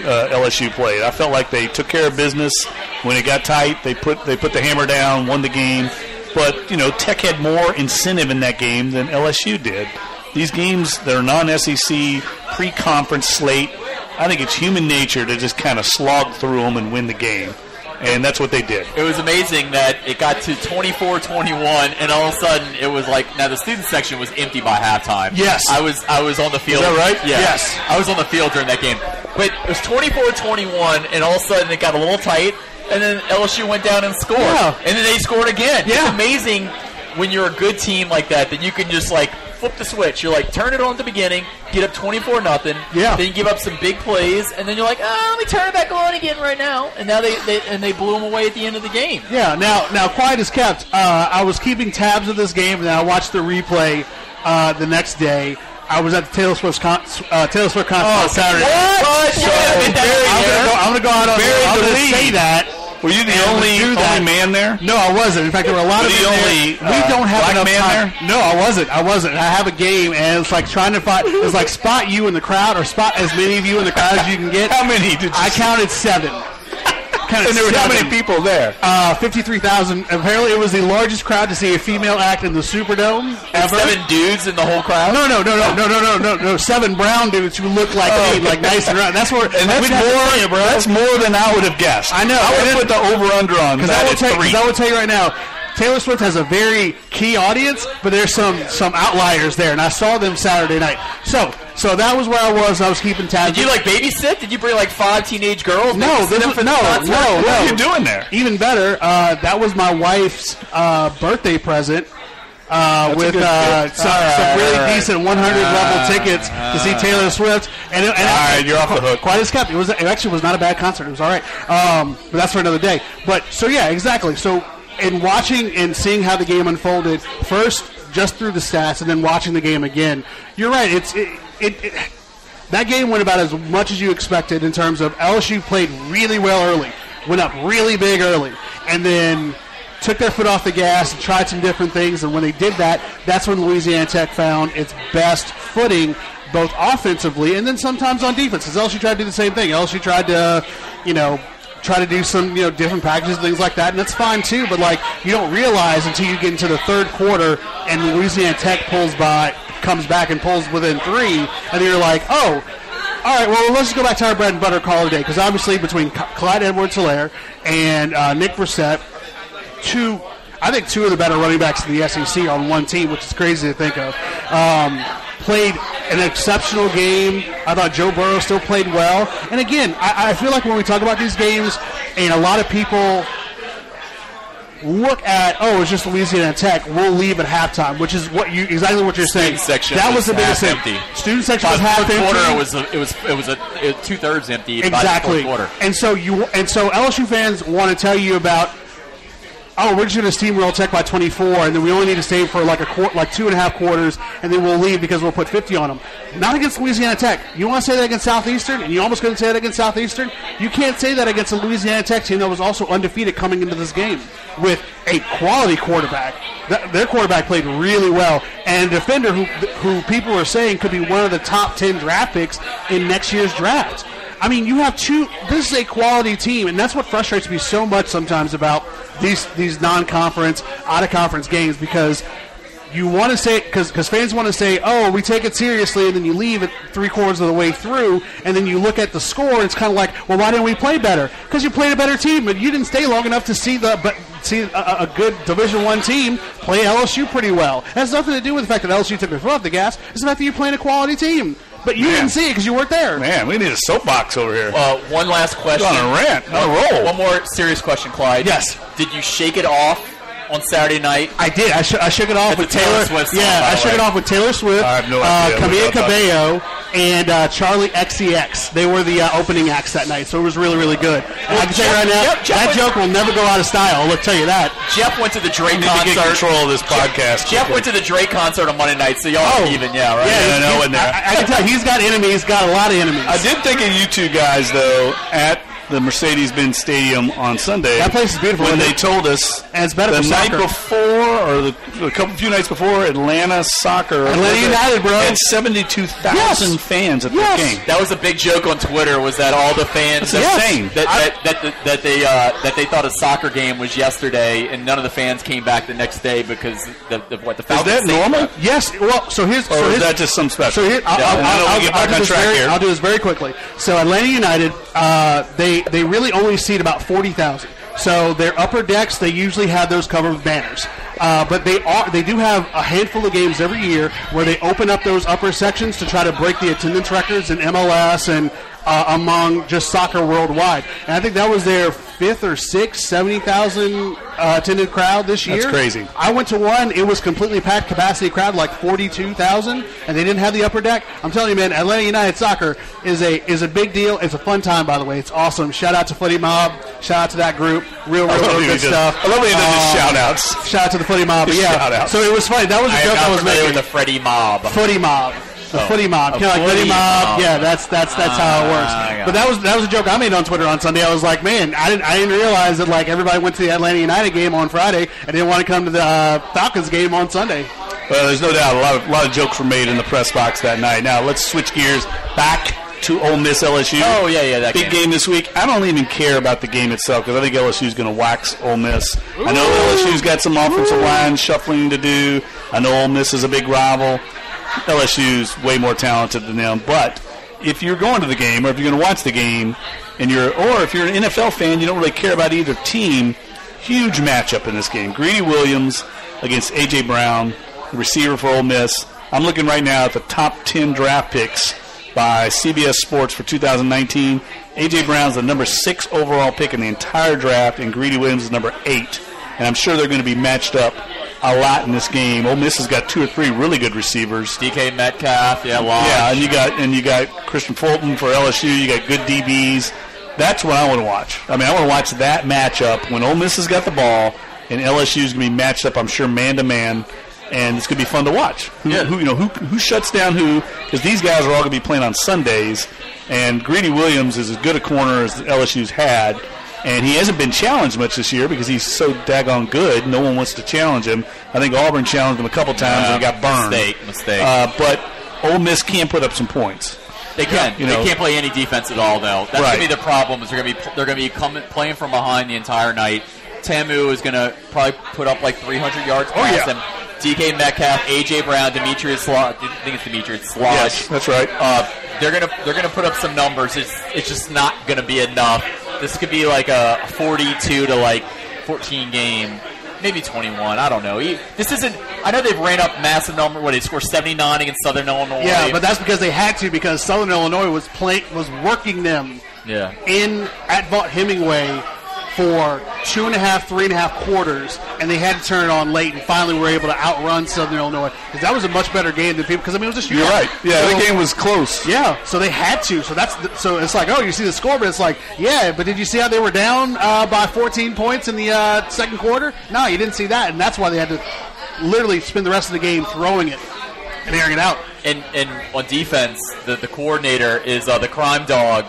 LSU played. I felt like they took care of business when it got tight. They put the hammer down, won the game. But Tech had more incentive in that game than LSU did. These games, they're non-SEC pre-conference slate. I think it's human nature to just kind of slog through them and win the game. And that's what they did. It was amazing that it got to 24-21, and all of a sudden it was like, now the student section was empty by halftime. Yes. I was on the field. Is that right? Yeah. Yes. I was on the field during that game. But it was 24-21, and all of a sudden it got a little tight, and then LSU went down and scored. Yeah. And then they scored again. Yeah. It's amazing when you're a good team like that you can just like flip the switch. You're like, turn it on at the beginning, get up 24-0. Yeah. Then you give up some big plays, and then you're like, let me turn it back on again right now. And now they blew them away at the end of the game. Yeah. Now quiet is kept. I was keeping tabs of this game, and I watched the replay the next day. I was at the Taylor Swift concert on Saturday. What? So I'm going to go out on I'm going to say that. Were you the only man there? No, I wasn't. In fact, there were a lot of men there. We don't have enough time. There? No, I wasn't. I have a game, and it's like trying to find. It's like spot you in the crowd, or spot as many of you in the crowd as you can get. How many did you I counted 7. kind of. And there were how many people there? 53,000. Apparently, it was the largest crowd to see a female act in the Superdome ever. 7 dudes in the whole crowd. No. 7 brown dudes who look like me, like nice and round. That's where. And that's more than I would have guessed. I know. I would put the over/under on that at 3. Because I will tell you right now, Taylor Swift has a very key audience, but there's some outliers there, and I saw them Saturday night. So that was where I was. I was keeping tabs. Did you babysit? Did you bring 5 teenage girls? No. What are you doing there? Even better, that was my wife's birthday present. With some really decent 100-level tickets to see Taylor Swift, and all right, you're off the hook. Quite as kept. It actually was not a bad concert. It was all right, but that's for another day. But so yeah, exactly. So in watching and seeing how the game unfolded, first just through the stats, and then watching the game again, you're right. That game went about as much as you expected in terms of LSU played really well early, went up really big early, and then took their foot off the gas and tried some different things, and when they did that, that's when Louisiana Tech found its best footing, both offensively and then sometimes on defense, because LSU tried to do the same thing. LSU tried to, try to do some, different packages and things like that, and that's fine too, but, you don't realize until you get into the third quarter and Louisiana Tech comes back and pulls within 3, and then you're like, oh, all right, well, let's just go back to our bread and butter call today, because obviously between Clyde Edwards-Helaire and Nick Brissett, I think two of the better running backs in the SEC on one team, which is crazy to think of. Played an exceptional game. I thought Joe Burrow still played well. And again, I feel like when we talk about these games, and a lot of people look at, it's just Louisiana Tech, we'll leave at halftime, which is exactly what you're saying. That was the biggest thing. Student section was half empty. It was 2/3 empty. Exactly. By the fourth quarter. And so LSU fans want to tell you about, we're just going to steamroll Tech by 24, and then we only need to stay for 2.5 quarters, and then we'll leave because we'll put 50 on them. Not against Louisiana Tech. You want to say that against Southeastern, and you almost couldn't say that against Southeastern? You can't say that against a Louisiana Tech team that was also undefeated coming into this game with a quality quarterback. Their quarterback played really well, and a defender who people are saying could be one of the top 10 draft picks in next year's draft. I mean, you have this is a quality team, and that's what frustrates me so much sometimes about these non-conference, out-of-conference games, because you want to say, because fans want to say, we take it seriously, and then you leave it 3/4 of the way through, and then you look at the score, and it's kind of like, well, why didn't we play better? Because you played a better team, but you didn't stay long enough to see a good Division I team play LSU pretty well. It has nothing to do with the fact that LSU took their foot off the gas. It's the fact that you're playing a quality team. But you didn't see it because you weren't there. Man, we need a soapbox over here. One last question. You're on a rant. On a roll. One more serious question, Clyde. Yes. Did you shake it off on Saturday night? I did. I shook it off with Taylor Swift. I shook it off with Taylor Swift, I have no idea Camila Cabello, and Charlie XCX. They were the opening acts that night, so it was really, really good. And I can tell you right now, that joke will never go out of style. I'll tell you that. Jeff went to the Drake concert. To get control of this podcast. Jeff went to the Drake concert on Monday night, so y'all are even, right? Yeah, I can tell he's got enemies. Got a lot of enemies. I did think of you two guys, though, at the Mercedes-Benz Stadium on Sunday. That place is beautiful. When they told us and it's better the for night soccer. before, or few nights before, Atlanta United, bro, had 72,000 fans at the game. That was a big joke on Twitter. Was that all the fans that they thought a soccer game was yesterday, and none of the fans came back the next day because the Falcons. Is that normal? Yes. Well, so here's. Or is that just some special? So I'll do this very quickly. So Atlanta United, they really only seat about 40,000. So their upper decks, they usually have those covered with banners. But they do have a handful of games every year where they open up those upper sections to try to break the attendance records in MLS and among just soccer worldwide. And I think that was their 5th or 6th 70,000 attended crowd this year. That's crazy. I went to one. It was completely packed capacity crowd, like 42,000, and they didn't have the upper deck. I'm telling you, man, Atlanta United soccer is a big deal. It's a fun time, by the way. It's awesome. Shout out to Footy Mob. Shout out to that group. Real good stuff. I love when he does just shout-outs. Shout out to the Footy Mob. Shout-outs. So it was funny. That was a joke I was making. With the Freddie Mob. Footy Mob. The Footy Mob. Kind of like Footy Mob. Yeah, that's how it works. But that was a joke I made on Twitter on Sunday. I was like, man, I didn't realize that like everybody went to the Atlanta United game on Friday and didn't want to come to the Falcons game on Sunday. Well, there's no doubt a lot of jokes were made in the press box that night. Now let's switch gears back to Ole Miss LSU. Oh, yeah, that big game this week. I don't even care about the game itself because I think LSU is going to wax Ole Miss. Ooh. I know LSU's got some offensive line shuffling to do. I know Ole Miss is a big rival. LSU's way more talented than them. But if you're going to the game or if you're going to watch the game, or if you're an NFL fan, you don't really care about either team, huge matchup in this game. Greedy Williams against A.J. Brown, receiver for Ole Miss. I'm looking right now at the top 10 draft picks by CBS Sports for 2019. A.J. Brown's the number 6 overall pick in the entire draft, and Greedy Williams is number 8. And I'm sure they're going to be matched up a lot in this game. Ole Miss has got 2 or 3 really good receivers. DK Metcalf, Lodge. Yeah, and you got Christian Fulton for LSU. You got good DBs. That's what I want to watch. I want to watch that matchup when Ole Miss has got the ball and LSU is going to be matched up, I'm sure, man to man. And it's going to be fun to watch. Who shuts down who? Because these guys are all going to be playing on Sundays, and Greedy Williams is as good a corner as LSU's had, and he hasn't been challenged much this year because he's so daggone good. No one wants to challenge him. I think Auburn challenged him a couple times and he got burned. Mistake. But Ole Miss can put up some points. They can. They can't play any defense at all, though. That's going to be the problem. Is they're going to be playing from behind the entire night. Tamu is going to probably put up like 300 yards past them. DK Metcalf, A.J. Brown, Demetrius Lodge. I think it's Demetrius Lodge. Yes, that's right. They're gonna put up some numbers. It's just not gonna be enough. This could be like a 42 to like 14 game, maybe 21. I don't know. This isn't. I know they've ran up massive number. They scored 79 against Southern Illinois. Yeah, but that's because they had to because Southern Illinois was working them. Yeah. At Vaught Hemingway for 2.5, 3.5 quarters, and they had to turn it on late, and finally were able to outrun Southern Illinois. Because that was a much better game than people. Because it was just you're right. Yeah, the game was close. Yeah, so they had to. So it's like, oh, you see the score, but it's like, yeah, but did you see how they were down by 14 points in the second quarter? No, you didn't see that, and that's why they had to literally spend the rest of the game throwing it and airing it out. And on defense, the coordinator is the crime dog.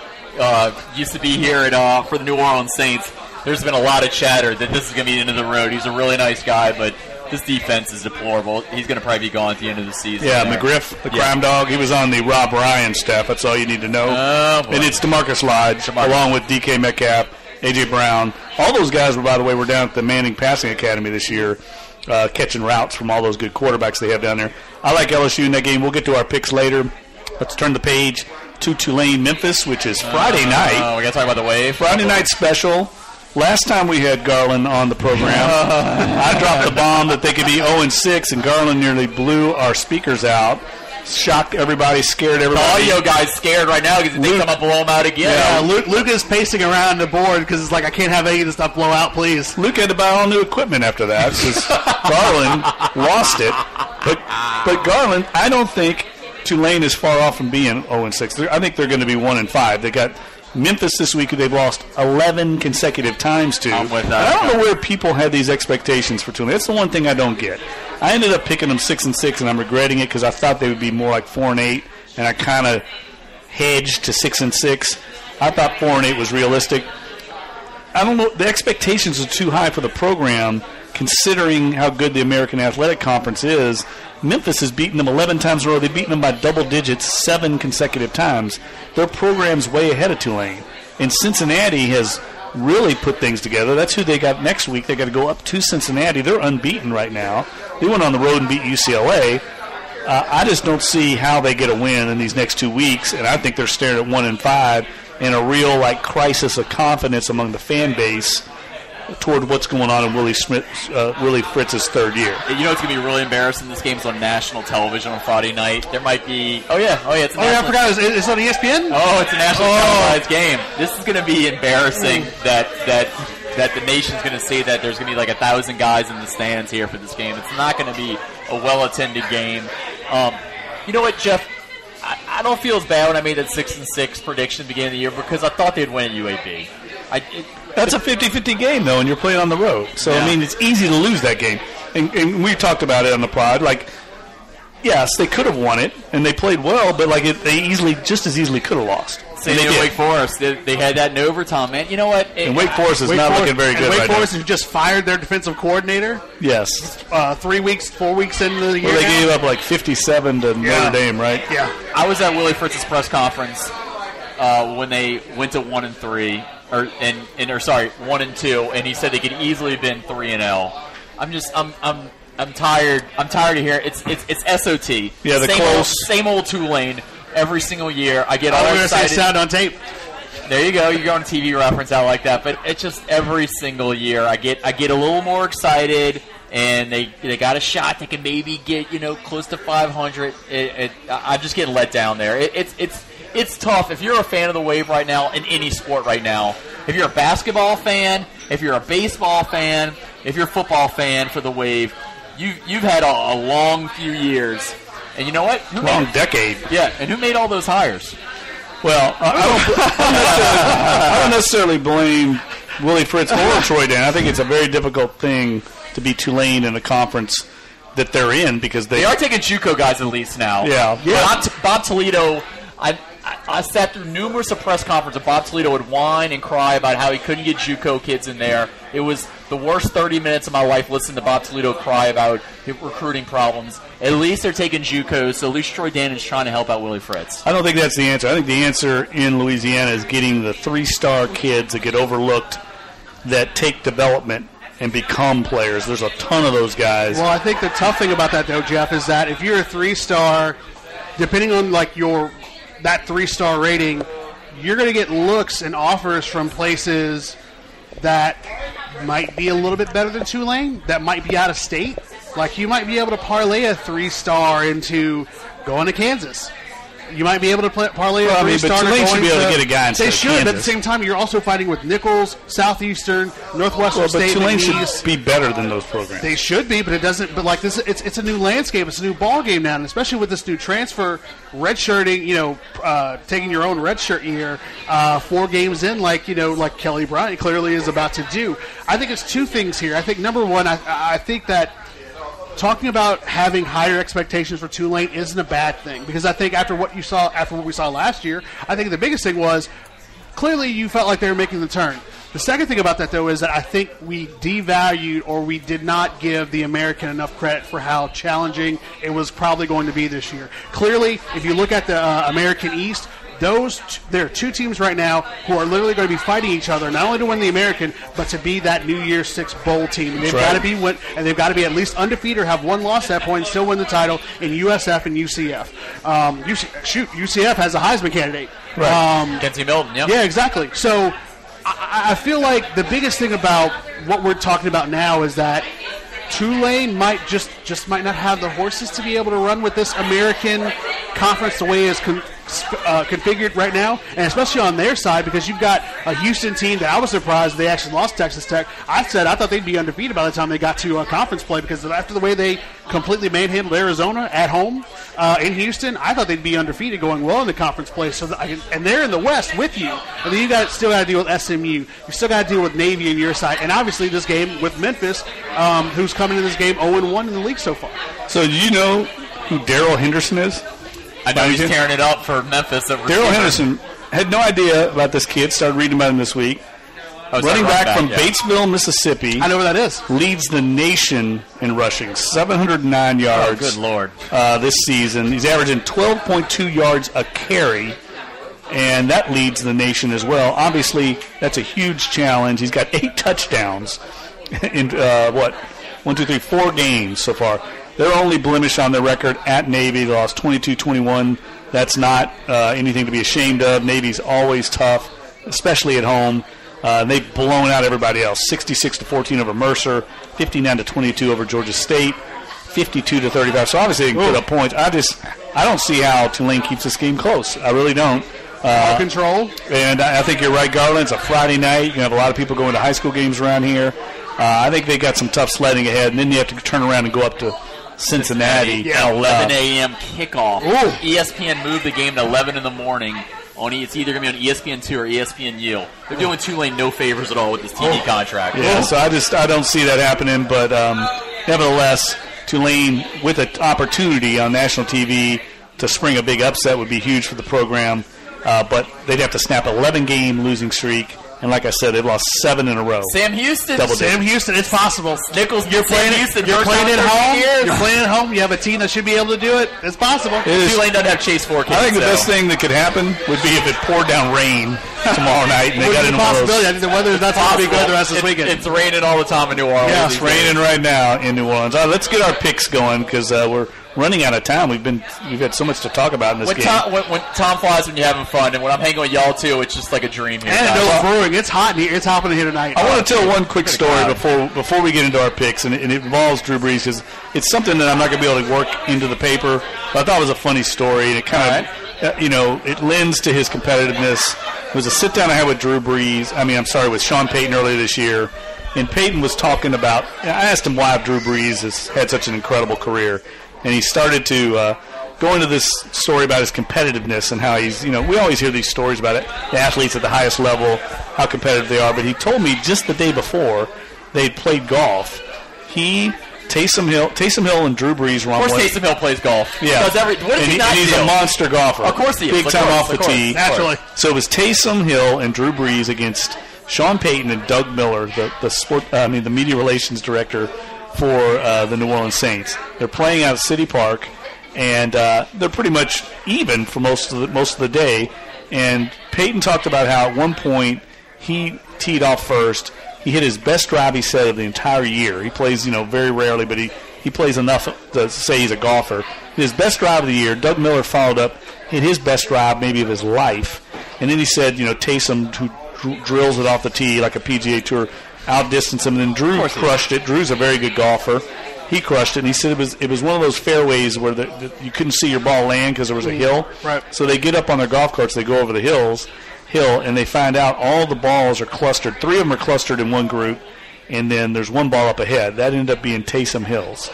Used to be here for the New Orleans Saints. There's been a lot of chatter that this is going to be the end of the road. He's a really nice guy, but this defense is deplorable. He's going to probably be gone at the end of the season. Yeah, McGriff, the crime dog, he was on the Rob Ryan staff. That's all you need to know. And it's DeMarcus Lodge, along with DK Metcalf, A.J. Brown. All those guys, by the way, were down at the Manning Passing Academy this year, catching routes from all those good quarterbacks they have down there. I like LSU in that game. We'll get to our picks later. Let's turn the page to Tulane, Memphis, which is Friday night. We got to talk about the wave. Friday night special. Last time we had Garland on the program, I dropped the bomb that they could be 0-6, and Garland nearly blew our speakers out. Shocked everybody, scared everybody. The audio guy's scared right now because they come up blow him out again. Yeah, Luke is pacing around the board because it's like, I can't have any of this stuff blow out, please. Luke had to buy all new equipment after that because Garland lost it. But Garland, I don't think Tulane is far off from being 0-6. I think they're going to be 1-5. They got Memphis this week, who they've lost 11 consecutive times to. I'm with that. I don't know where people had these expectations for Tulane. That's the one thing I don't get. I ended up picking them 6-6, and I'm regretting it because I thought they would be more like 4-8, and I kind of hedged to 6-6. I thought 4-8 was realistic. I don't know. The expectations are too high for the program, considering how good the American Athletic Conference is. Memphis has beaten them 11 times in a row. They've beaten them by double digits 7 consecutive times. Their program's way ahead of Tulane. And Cincinnati has really put things together. That's who they got next week. They got to go up to Cincinnati. They're unbeaten right now. They went on the road and beat UCLA. I just don't see how they get a win in these next 2 weeks, and I think they're staring at 1-5 and a real crisis of confidence among the fan base toward what's going on in Willie Fritz's third year. You know it's going to be really embarrassing. This game's on national television on Friday night. There might be... Oh, yeah, it's a national... I forgot. It's on ESPN? Oh, it's a national televised game. This is going to be embarrassing that the nation's going to see that there's going to be 1,000 guys in the stands here for this game. It's not going to be a well-attended game. You know what, Jeff? I don't feel as bad when I made that 6-6 prediction at the beginning of the year because I thought they'd win at UAB. That's a 50-50 game, though, and you're playing on the road. So, yeah. It's easy to lose that game. And we talked about it on the pod. Yes, they could have won it, and they played well, but they just as easily could have lost. Same thing with Wake Forest. They had that in overtime, man. You know what? And Wake Forest is not looking very good right now. Wake Forest has just fired their defensive coordinator. Yes. 4 weeks into the year. Well, they gave up 57 to Notre Dame, right? Yeah. I was at Willie Fritz's press conference when they went to 1-3, or 1-2, and he said they could easily have been 3-0. I'm tired. I'm tired of hearing it's SOT. Yeah, same old Tulane every single year. I get all excited. Say sound on tape. There you go. You're going TV reference out like that, but it's just every single year I get a little more excited, and they got a shot. They can maybe get close to 500. I'm just getting let down there. It's tough if you're a fan of the Wave right now in any sport right now. If you're a basketball fan, if you're a baseball fan, if you're a football fan for the Wave, you've had a long few years. And you know what? Long decade. Yeah, and who made all those hires? Well, I don't necessarily blame Willie Fritz or Troy Dan. I think it's a very difficult thing to be Tulane in a conference that they're in because they are taking JUCO guys at least now. Yeah. Bob Toledo, I sat through numerous press conferences. Bob Toledo would whine and cry about how he couldn't get JUCO kids in there. It was the worst 30 minutes of my life listening to Bob Toledo cry about recruiting problems. At least they're taking JUCOs, so at least Troy Dan is trying to help out Willie Fritz. I don't think that's the answer. I think the answer in Louisiana is getting the 3-star kids that get overlooked that take development and become players. There's a ton of those guys. Well, I think the tough thing about that, though, Jeff, is that if you're a 3-star, depending on that 3-star rating, you're going to get looks and offers from places that might be a little bit better than Tulane, that might be out of state. Like you might be able to parlay a 3-star into going to Kansas. You might be able to parlay a 3-star. But Tulane should be able to get a guy instead of Kansas. They should, but at the same time, you're also fighting with Nichols, Southeastern, Northwestern State. But Tulane should be better than those programs. They should be, but it doesn't. But like this, it's a new landscape. It's a new ball game now, and especially with this new transfer, redshirting. Taking your own redshirt year, 4 games in, like Kelly Bryant clearly is about to do. I think it's 2 things here. I think number one, I think that talking about having higher expectations for Tulane isn't a bad thing because I think after what we saw last year, I think the biggest thing was clearly you felt like they were making the turn. The second thing about that, though, is that I think we devalued or we did not give the American enough credit for how challenging it was probably going to be this year. Clearly, if you look at the American East, there are 2 teams right now who are literally going to be fighting each other, not only to win the American, but to be that New Year's 6 bowl team. And they've got to be at least undefeated or have 1 loss at that point and still win the title in USF and UCF. UCF has a Heisman candidate. Right. Kenzie Milton, yep. Yeah, exactly. So I feel like the biggest thing about what we're talking about now is that Tulane might just might not have the horses to be able to run with this American conference the way it's configured right now, and especially on their side because you've got a Houston team that I was surprised they actually lost Texas Tech. I thought they'd be undefeated by the time they got to conference play because after the way they completely manhandled Arizona at home in Houston, I thought they'd be undefeated going well in the conference play. And they're in the West with you, and then you still got to deal with SMU. You still got to deal with Navy on your side, and obviously this game with Memphis, who's coming in this game 0-1 in the league so far. So do you know who Darrell Henderson is? I know he's tearing it up for Memphis. Darrell Henderson had no idea about this kid. Started reading about him this week. Running back from Batesville, Mississippi. I know where that is. Leads the nation in rushing. 709 yards. Oh, good Lord. This season. He's averaging 12.2 yards a carry, and that leads the nation as well. Obviously, that's a huge challenge. He's got 8 touchdowns in, 4 games so far. Their only blemish on their record at Navy, they lost 22-21. That's not anything to be ashamed of. Navy's always tough, especially at home. They've blown out everybody else. 66-14 over Mercer, 59-22 over Georgia State, 52-35. So obviously they can put up points. I don't see how Tulane keeps this game close. I really don't. Ball control. And I think you're right, Garland. It's a Friday night. You have a lot of people going to high school games around here. I think they got some tough sledding ahead, and then you have to turn around and go up to Cincinnati. At 11 a.m. kickoff. Ooh. ESPN moved the game to 11 in the morning. It's either going to be on ESPN2 or ESPN Yield. They're doing Tulane no favors at all with this TV contract. Yeah, so I don't see that happening. But nevertheless, Tulane with an opportunity on national TV to spring a big upset would be huge for the program. But they'd have to snap an 11-game losing streak And like I said, they've lost 7 in a row. Sam Houston. Sam Houston, it's possible. Nichols, You're playing Houston. You're playing at home. You're playing at home. You have a team that should be able to do it. It's possible. Tulane doesn't have Chase Forkins. I think the best thing that could happen would be if it poured down rain tomorrow night and they got into possibility. I think the weather is not supposed to be good the rest of this weekend. It's raining all the time in New Orleans. Yeah, it's raining right now in New Orleans. All right, let's get our picks going because we're running out of time. We've had so much to talk about in this game. When Tom flies, when you're having fun, and when I'm hanging with y'all too, it's just like a dream here. And NOLA Brewing, it's hot in here. It's hopping here tonight. I want to tell one quick story before we get into our picks, and it involves Drew Brees because it's something that I'm not going to be able to work into the paper. But I thought it was a funny story, and it kind of it lends to his competitiveness. It was a sit-down I had with with Sean Payton earlier this year, and Payton was talking about, I asked him why Drew Brees has had such an incredible career, and he started to go into this story about his competitiveness and how he's, we always hear these stories about it, the athletes at the highest level, how competitive they are, but he told me just the day before they'd played golf, Taysom Hill and Drew Brees were on. Of course, Taysom Hill plays golf. Yeah, he's a monster golfer. Of course he is. Big time off the tee. Naturally. So it was Taysom Hill and Drew Brees against Sean Payton and Doug Miller, the media relations director for the New Orleans Saints. They're playing out at City Park, and they're pretty much even for most of the day. And Payton talked about how at one point he teed off first. He hit his best drive, he said, of the entire year. He plays, very rarely, but he plays enough to say he's a golfer. His best drive of the year, Doug Miller followed up, hit his best drive maybe of his life. And then he said, Taysom, who drills it off the tee like a PGA Tour, outdistanced him. And then Drew crushed it. Drew's a very good golfer. He crushed it, and he said it was one of those fairways where you couldn't see your ball land because there was a hill. Right. So they get up on their golf carts, they go over the hill, and they find out all the balls are clustered. 3 of them are clustered in one group, and then there's one ball up ahead. That ended up being Taysom Hill's.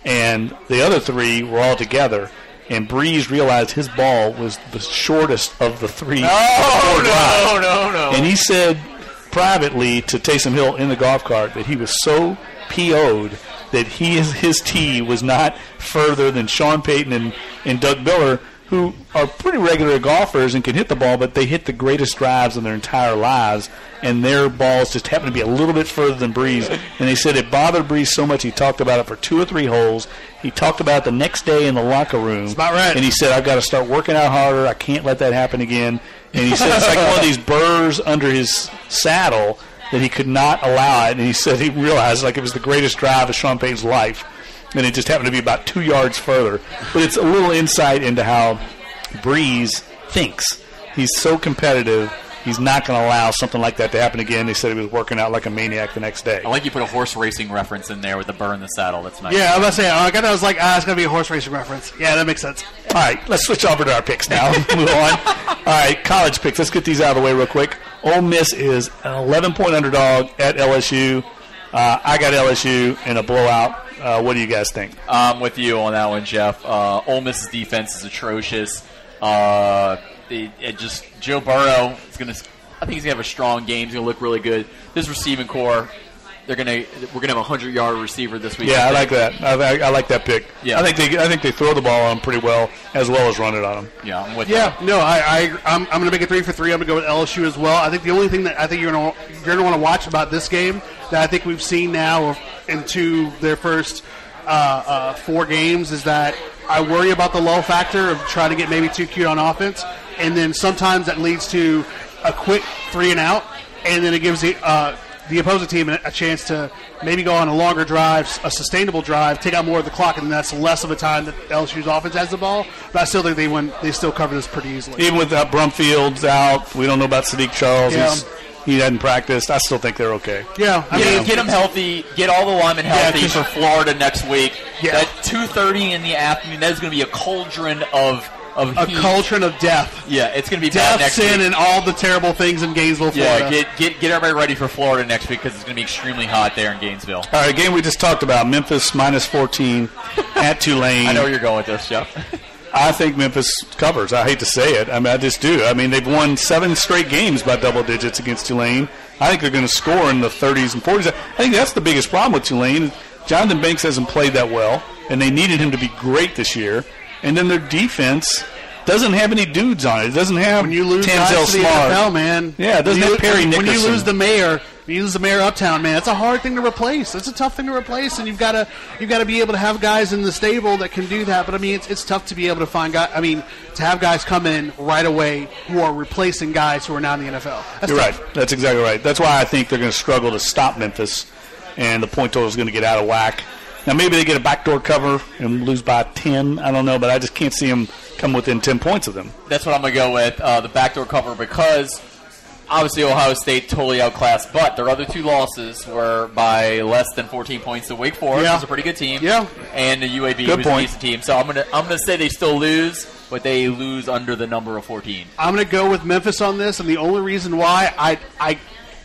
And the other 3 were all together, and Brees realized his ball was the shortest of the 3. No. And he said privately to Taysom Hill in the golf cart that he was so PO'd that his tee was not further than Sean Payton and Doug Miller, who are pretty regular golfers and can hit the ball, but they hit the greatest drives in their entire lives, and their balls just happen to be a little bit further than Brees. And they said it bothered Brees so much he talked about it for 2 or 3 holes. He talked about it the next day in the locker room. That's about right. And he said, I've got to start working out harder. I can't let that happen again. And he said it's like one of these burrs under his saddle that he could not allow it. And he said he realized like it was the greatest drive of Sean Payton's life. And it just happened to be about 2 yards further. But it's a little insight into how Brees thinks. He's so competitive, he's not going to allow something like that to happen again. They said he was working out like a maniac the next day. I like you put a horse racing reference in there with the burr in the saddle. That's nice. Yeah, I was about to say, I was like, it's going to be a horse racing reference. Yeah, that makes sense. All right, let's switch over to our picks now. Move on. All right, college picks. Let's get these out of the way real quick. Ole Miss is an 11-point underdog at LSU. I got LSU in a blowout. What do you guys think? I'm with you on that one, Jeff. Ole Miss's defense is atrocious. Joe Burrow is going to. I think he's going to have a strong game. He's going to look really good. This receiving core, we're going to have a 100-yard receiver this week. Yeah, I like that. I like that pick. Yeah. I think they throw the ball on him pretty well as run it on him. Yeah, I'm with that. No, I'm going to make it 3 for 3. I'm going to go with LSU as well. I think the only thing that I think you're going to want to watch about this game that I think we've seen now into their first 4 games is that I worry about the lull factor of trying to get maybe too cute on offense, and then sometimes that leads to a quick 3 and out, and then it gives the opposing team a chance to maybe go on a longer drive, a sustainable drive, take out more of the clock, and that's less of a time that LSU's offense has the ball. But I still think they still cover this pretty easily. Even with Brumfield's out, we don't know about Sadiq Charles. Yeah. He hadn't practiced. I still think they're okay. Yeah, get them healthy. Get all the linemen healthy for Florida next week. Yeah. That 2:30 in the afternoon. That is going to be a cauldron of heat. Cauldron of death. Yeah, it's going to be death, bad next sin, week. and all the terrible things in Gainesville, Florida. Yeah, get everybody ready for Florida next week because it's going to be extremely hot there in Gainesville. All right, game we just talked about, Memphis -14 at Tulane. I know where you're going with this, Jeff. I think Memphis covers. I hate to say it. I just do. They've won 7 straight games by double digits against Tulane. I think they're going to score in the 30s and 40s. I think that's the biggest problem with Tulane. Jonathan Banks hasn't played that well, and they needed him to be great this year. And then their defense doesn't have any dudes on it. It doesn't have when you lose Tanzel guys to the Smart. NFL, man. Yeah, it doesn't have Perry Nickerson. When you lose the mayor, uptown, man, it's a hard thing to replace. It's a tough thing to replace, and you've got to be able to have guys in the stable that can do that. But I mean, it's tough to be able to find guys. I mean, to have guys come in right away who are replacing guys who are now in the NFL. You're right. That's exactly right. That's why I think they're going to struggle to stop Memphis, and the point total is going to get out of whack. Now, maybe they get a backdoor cover and lose by 10. I don't know, but I just can't see them come within 10 points of them. That's what I'm going to go with, the backdoor cover, because obviously Ohio State totally outclassed, but their other two losses were by less than 14 points to Wake Forest, who's a pretty good team, and the UAB, who's a decent team. So I'm gonna say they still lose, but they lose under the number of 14. I'm going to go with Memphis on this, and the only reason why I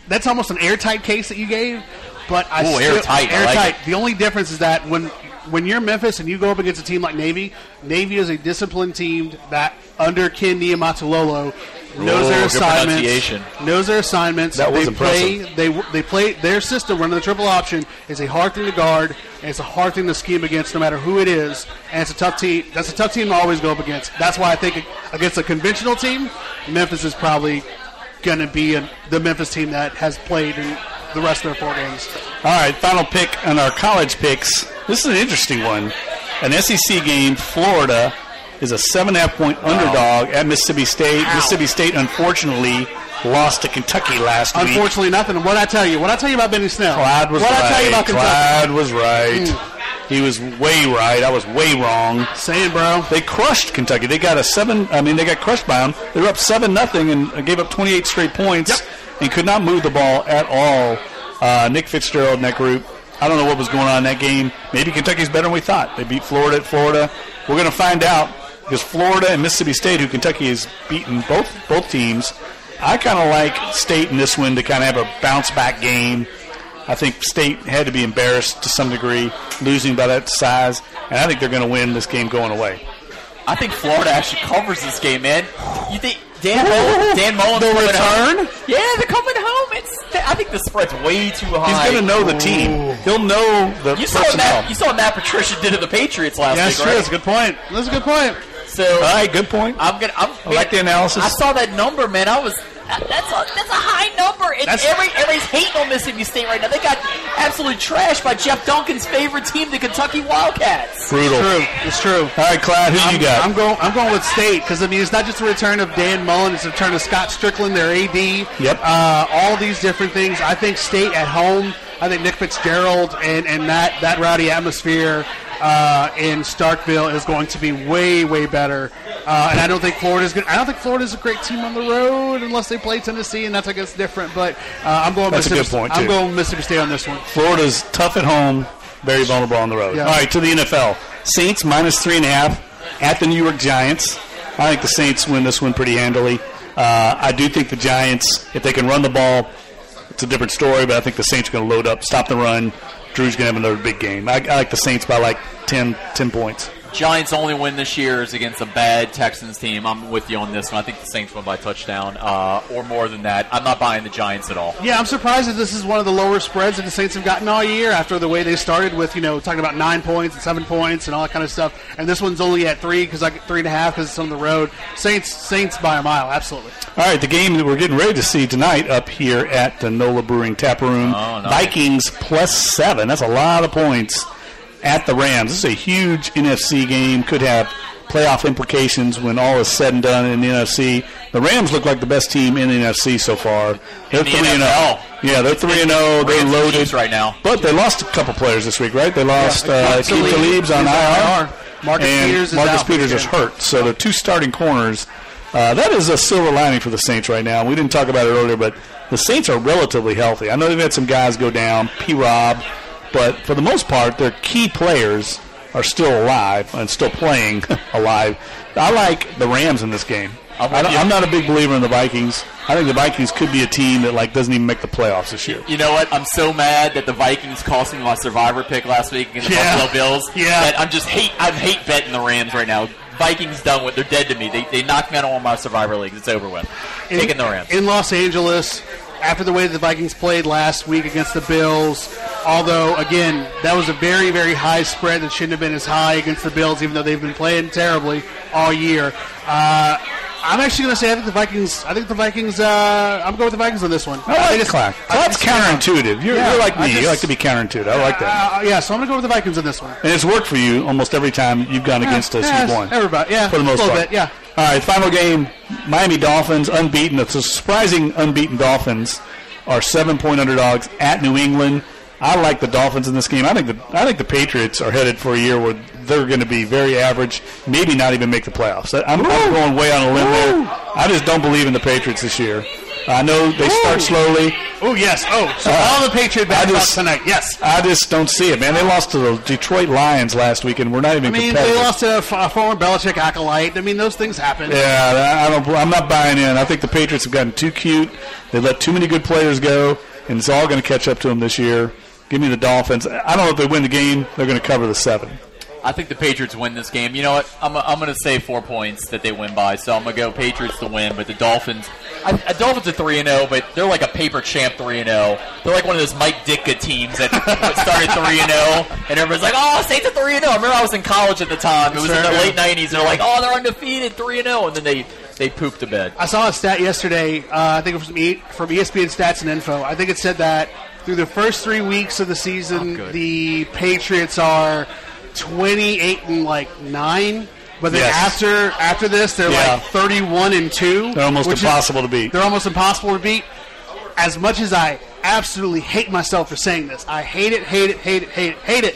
that's almost an airtight case that you gave. But airtight. Like the only difference is that when you're Memphis and you go up against a team like Navy is a disciplined team that under Ken Niumatalolo knows their assignments. That was impressive. They play their system. Running the triple option is a hard thing to guard, and it's a hard thing to scheme against, no matter who it is. And it's a tough team. That's a tough team to always go up against. That's why I think against a conventional team, Memphis is probably going to be the Memphis team that has played in the rest of their 4 games. All right, final pick on our college picks. This is an interesting one. An SEC game, Florida is a 7.5-point underdog at Mississippi State. Ow. Mississippi State, unfortunately, lost to Kentucky last week. Unfortunately, nothing. What I tell you about Benny Snell? Clyde was right. I tell you about Kentucky? Clyde was right. He was way right. I was way wrong. Saying, bro. They crushed Kentucky. They got they got crushed by them. They were up 7-0 and gave up 28 straight points and could not move the ball at all. Nick Fitzgerald in that group. I don't know what was going on in that game. Maybe Kentucky's better than we thought. They beat Florida at Florida. We're going to find out because Florida and Mississippi State, who Kentucky has beaten both teams, I kind of like State in this one to kind of have a bounce-back game. I think State had to be embarrassed to some degree, losing by that size, and I think they're going to win this game going away. I think Florida actually covers this game, man. You think Dan Mullen's the return? Home? Yeah, they're coming home. I think the spread's way too high. He's going to know the team. He'll know the personnel. You saw what Matt Patricia did to the Patriots last week, right? That's a good point. That's a good point. So, all right, good point. I like the analysis. I saw that number, man. That's a high number. Everybody's hating on Mississippi State right now. They got absolutely trashed by Jeff Duncan's favorite team, the Kentucky Wildcats. Brutal. It's true. All right, Clyde, who you got? I'm going with State because it's not just the return of Dan Mullen; it's the return of Scott Strickland, their AD. Yep. All these different things. I think State at home. I think Nick Fitzgerald and that rowdy atmosphere in Starkville is going to be way, way better. And I don't think Florida's good. I don't think Florida's a great team on the road unless they play Tennessee, and that's, I guess, different. But I'm going Mississippi State on this one. Florida's tough at home, very vulnerable on the road. Yeah. All right, to the NFL. Saints -3.5 at the New York Giants. I think the Saints win this one pretty handily. I do think the Giants, if they can run the ball, it's a different story, but I think the Saints are going to load up, stop the run. Drew's going to have another big game. I like the Saints by like 10 points. Giants' only win this year is against a bad Texans team. I'm with you on this one. I think the Saints win by a touchdown or more than that. I'm not buying the Giants at all. Yeah, I'm surprised that this is one of the lower spreads that the Saints have gotten all year after the way they started with, talking about 9 points and 7 points and all that kind of stuff. And this one's only at 3 because I get 3.5 because it's on the road. Saints by a mile, absolutely. All right, the game that we're getting ready to see tonight up here at the NOLA Brewing Tap Room. Oh, nice. Vikings +7. That's a lot of points at the Rams. This is a huge NFC game. Could have playoff implications when all is said and done in the NFC. The Rams look like the best team in the NFC so far. They're 3-0. Yeah, they're 3-0. They're loaded right now. But they lost a couple players this week, right? They lost Keith Talib's on IR. Marcus Peters is hurt. So the 2 starting corners. That is a silver lining for the Saints right now. We didn't talk about it earlier, but the Saints are relatively healthy. I know they've had some guys go down, P-Rob, but for the most part, their key players are still alive and still playing alive. I like the Rams in this game. I'm not a big believer in the Vikings. I think the Vikings could be a team that doesn't even make the playoffs this year. You know what? I'm so mad that the Vikings cost me my Survivor pick last week against the Buffalo Bills. Yeah. That I hate betting the Rams right now. Vikings done with. They're dead to me. They knocked me out of one of my Survivor leagues. It's over with. Taking the Rams. In Los Angeles, after the way the Vikings played last week against the Bills. Although, again, that was a very, very high spread that shouldn't have been as high against the Bills, even though they've been playing terribly all year. I'm actually going to say I think the Vikings. I'm going with the Vikings on this one. I think it's class. That's counterintuitive. You're like me. You like to be counterintuitive. I like that. Yeah, so I'm going to go with the Vikings on this one. And it's worked for you almost every time you've gone against us. You've won. Everybody, yeah, for the most part. Bit, yeah. All right, final game. Miami Dolphins unbeaten. It's a surprising unbeaten Dolphins are 7-point underdogs at New England. I like the Dolphins in this game. I think the Patriots are headed for a year where they're going to be very average, maybe not even make the playoffs. I'm going way on a limb there. I just don't believe in the Patriots this year. I know they start slowly. Oh, yes. Oh, so all the Patriot backups tonight. Yes. I just don't see it, man. They lost to the Detroit Lions last week, and we're not even competitive. They lost to a former Belichick acolyte. I mean, those things happen. Yeah, I'm not buying in. I think the Patriots have gotten too cute. They let too many good players go, and it's all going to catch up to them this year. Give me the Dolphins. I don't know if they win the game. They're going to cover the 7. I think the Patriots win this game. You know what? I'm going to say 4 points that they win by. So I'm going to go Patriots to win. But the Dolphins, Dolphins are 3-0, but they're like a paper champ 3-0. They're like one of those Mike Ditka teams that started 3-0, and everybody's like, "Oh, Saints are 3-0." I remember I was in college at the time. It was in the late '90s. They're like, "Oh, they're undefeated 3-0," and then they pooped the bed. I saw a stat yesterday. I think it was from ESPN Stats and Info. I think it said that through the first 3 weeks of the season, the Patriots are 28-9, but then after this, they're like 31-2. They're almost impossible to beat. They're almost impossible to beat. As much as I absolutely hate myself for saying this, I hate it.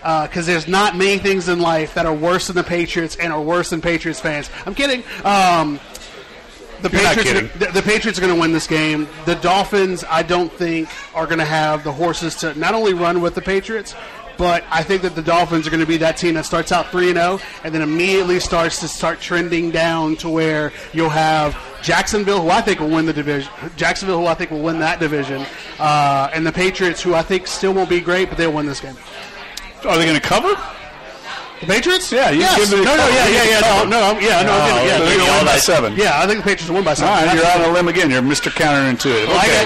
Because there's not many things in life that are worse than the Patriots and are worse than Patriots fans. I'm kidding. The Patriots are going to win this game. The Dolphins, I don't think, are going to have the horses to not only run with the Patriots, but I think that the Dolphins are going to be that team that starts out 3-0 and then immediately starts trending down to where you'll have Jacksonville, who I think will win the division. Jacksonville, who I think will win that division, and the Patriots, who I think still won't be great, but they'll win this game. Are they going to cover? The Patriots? Yeah, you give it They're going to win by 7. Yeah, I think the Patriots will win by 7. All right, you're on a limb again. You're Mr. Counterintuitive. Okay.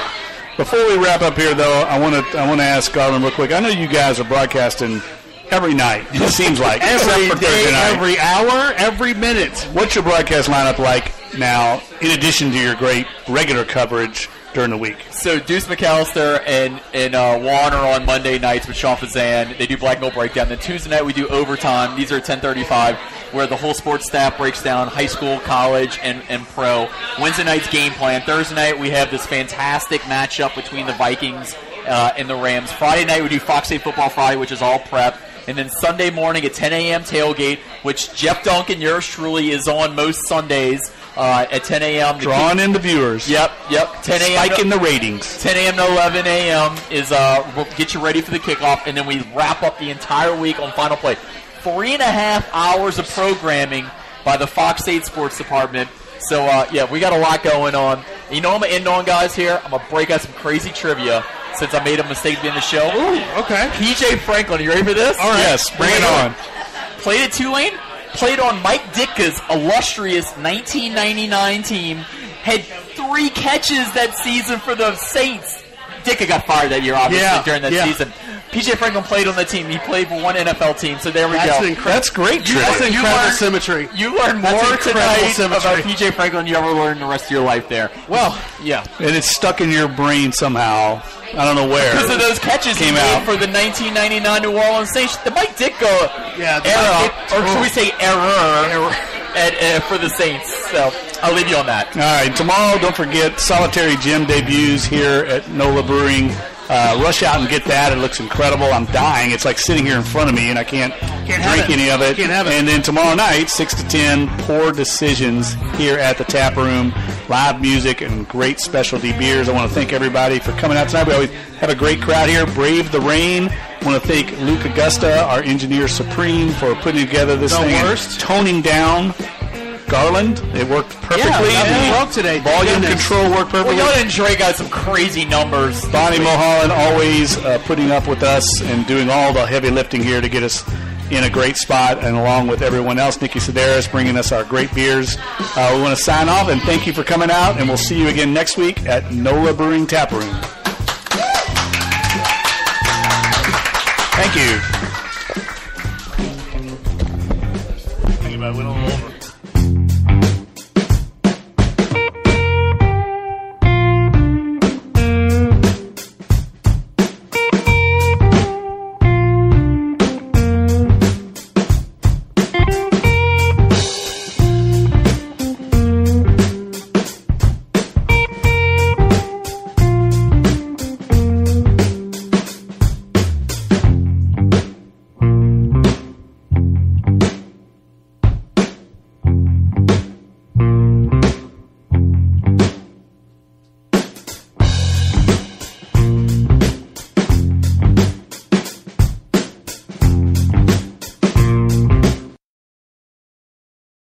Before we wrap up here, though, I want to ask Garland real quick. I know you guys are broadcasting every night. It seems like every day, every hour, every minute. What's your broadcast lineup like now? In addition to your great regular coverage during the week. So Deuce McAllister and Juan are on Monday nights with Sean Fazan. They do Black Gold Breakdown. Then Tuesday night we do Overtime. These are 10:35, where the whole sports staff breaks down high school, college, and pro. Wednesday night's Game Plan. Thursday night we have this fantastic matchup between the Vikings and the Rams. Friday night we do Fox 8 Football Friday, which is all prep. And then Sunday morning at 10 a.m. Tailgate, which Jeff Duncan, yours truly, is on most Sundays at 10 a.m. Drawing in the viewers. Yep. 10 a.m. Spiking the ratings. 10 a.m. to 11 a.m. is we'll get you ready for the kickoff, and then we wrap up the entire week on Final Play. 3.5 hours of programming by the Fox 8 Sports Department. So, we got a lot going on. You know what I'm going to end on, guys, here? I'm going to break out some crazy trivia since I made a mistake in the show. Ooh, okay. PJ Franklin, are you ready for this? All right. Yes, bring it on. Played at Tulane, played on Mike Ditka's illustrious 1999 team, had 3 catches that season for the Saints. Ditka got fired that year, obviously, during that season. PJ Franklin played on the team. He played for one NFL team, so there we go. That's great trivia. That's incredible symmetry. You learned more tonight about PJ Franklin than you ever learned the rest of your life there. Well, yeah. And it's stuck in your brain somehow. I don't know where. Because of those catches he made for the 1999 New Orleans Saints. The Mike Ditka era, or should we say error, for the Saints. So I'll leave you on that. All right. Tomorrow, don't forget, Solitary Gym debuts here at NOLA Brewing. Rush out and get that. It looks incredible. I'm dying. It's like sitting here in front of me, and I can't drink any of it. Can't have it. And then tomorrow night, 6 to 10, Poor Decisions here at the Tap Room. Live music and great specialty beers. I want to thank everybody for coming out tonight. We always have a great crowd here. Brave the rain. I want to thank Luke Augusta, our engineer supreme, for putting together this thing and toning down Garland. It worked perfectly. Yeah, worked today. Volume control worked perfectly. Well, and Dre got some crazy numbers. Bonnie Mulholland always putting up with us and doing all the heavy lifting here to get us in a great spot, and along with everyone else, Nikki Sedaris bringing us our great beers. We want to sign off and thank you for coming out, and we'll see you again next week at NOLA Brewing Tap Room. Thank you.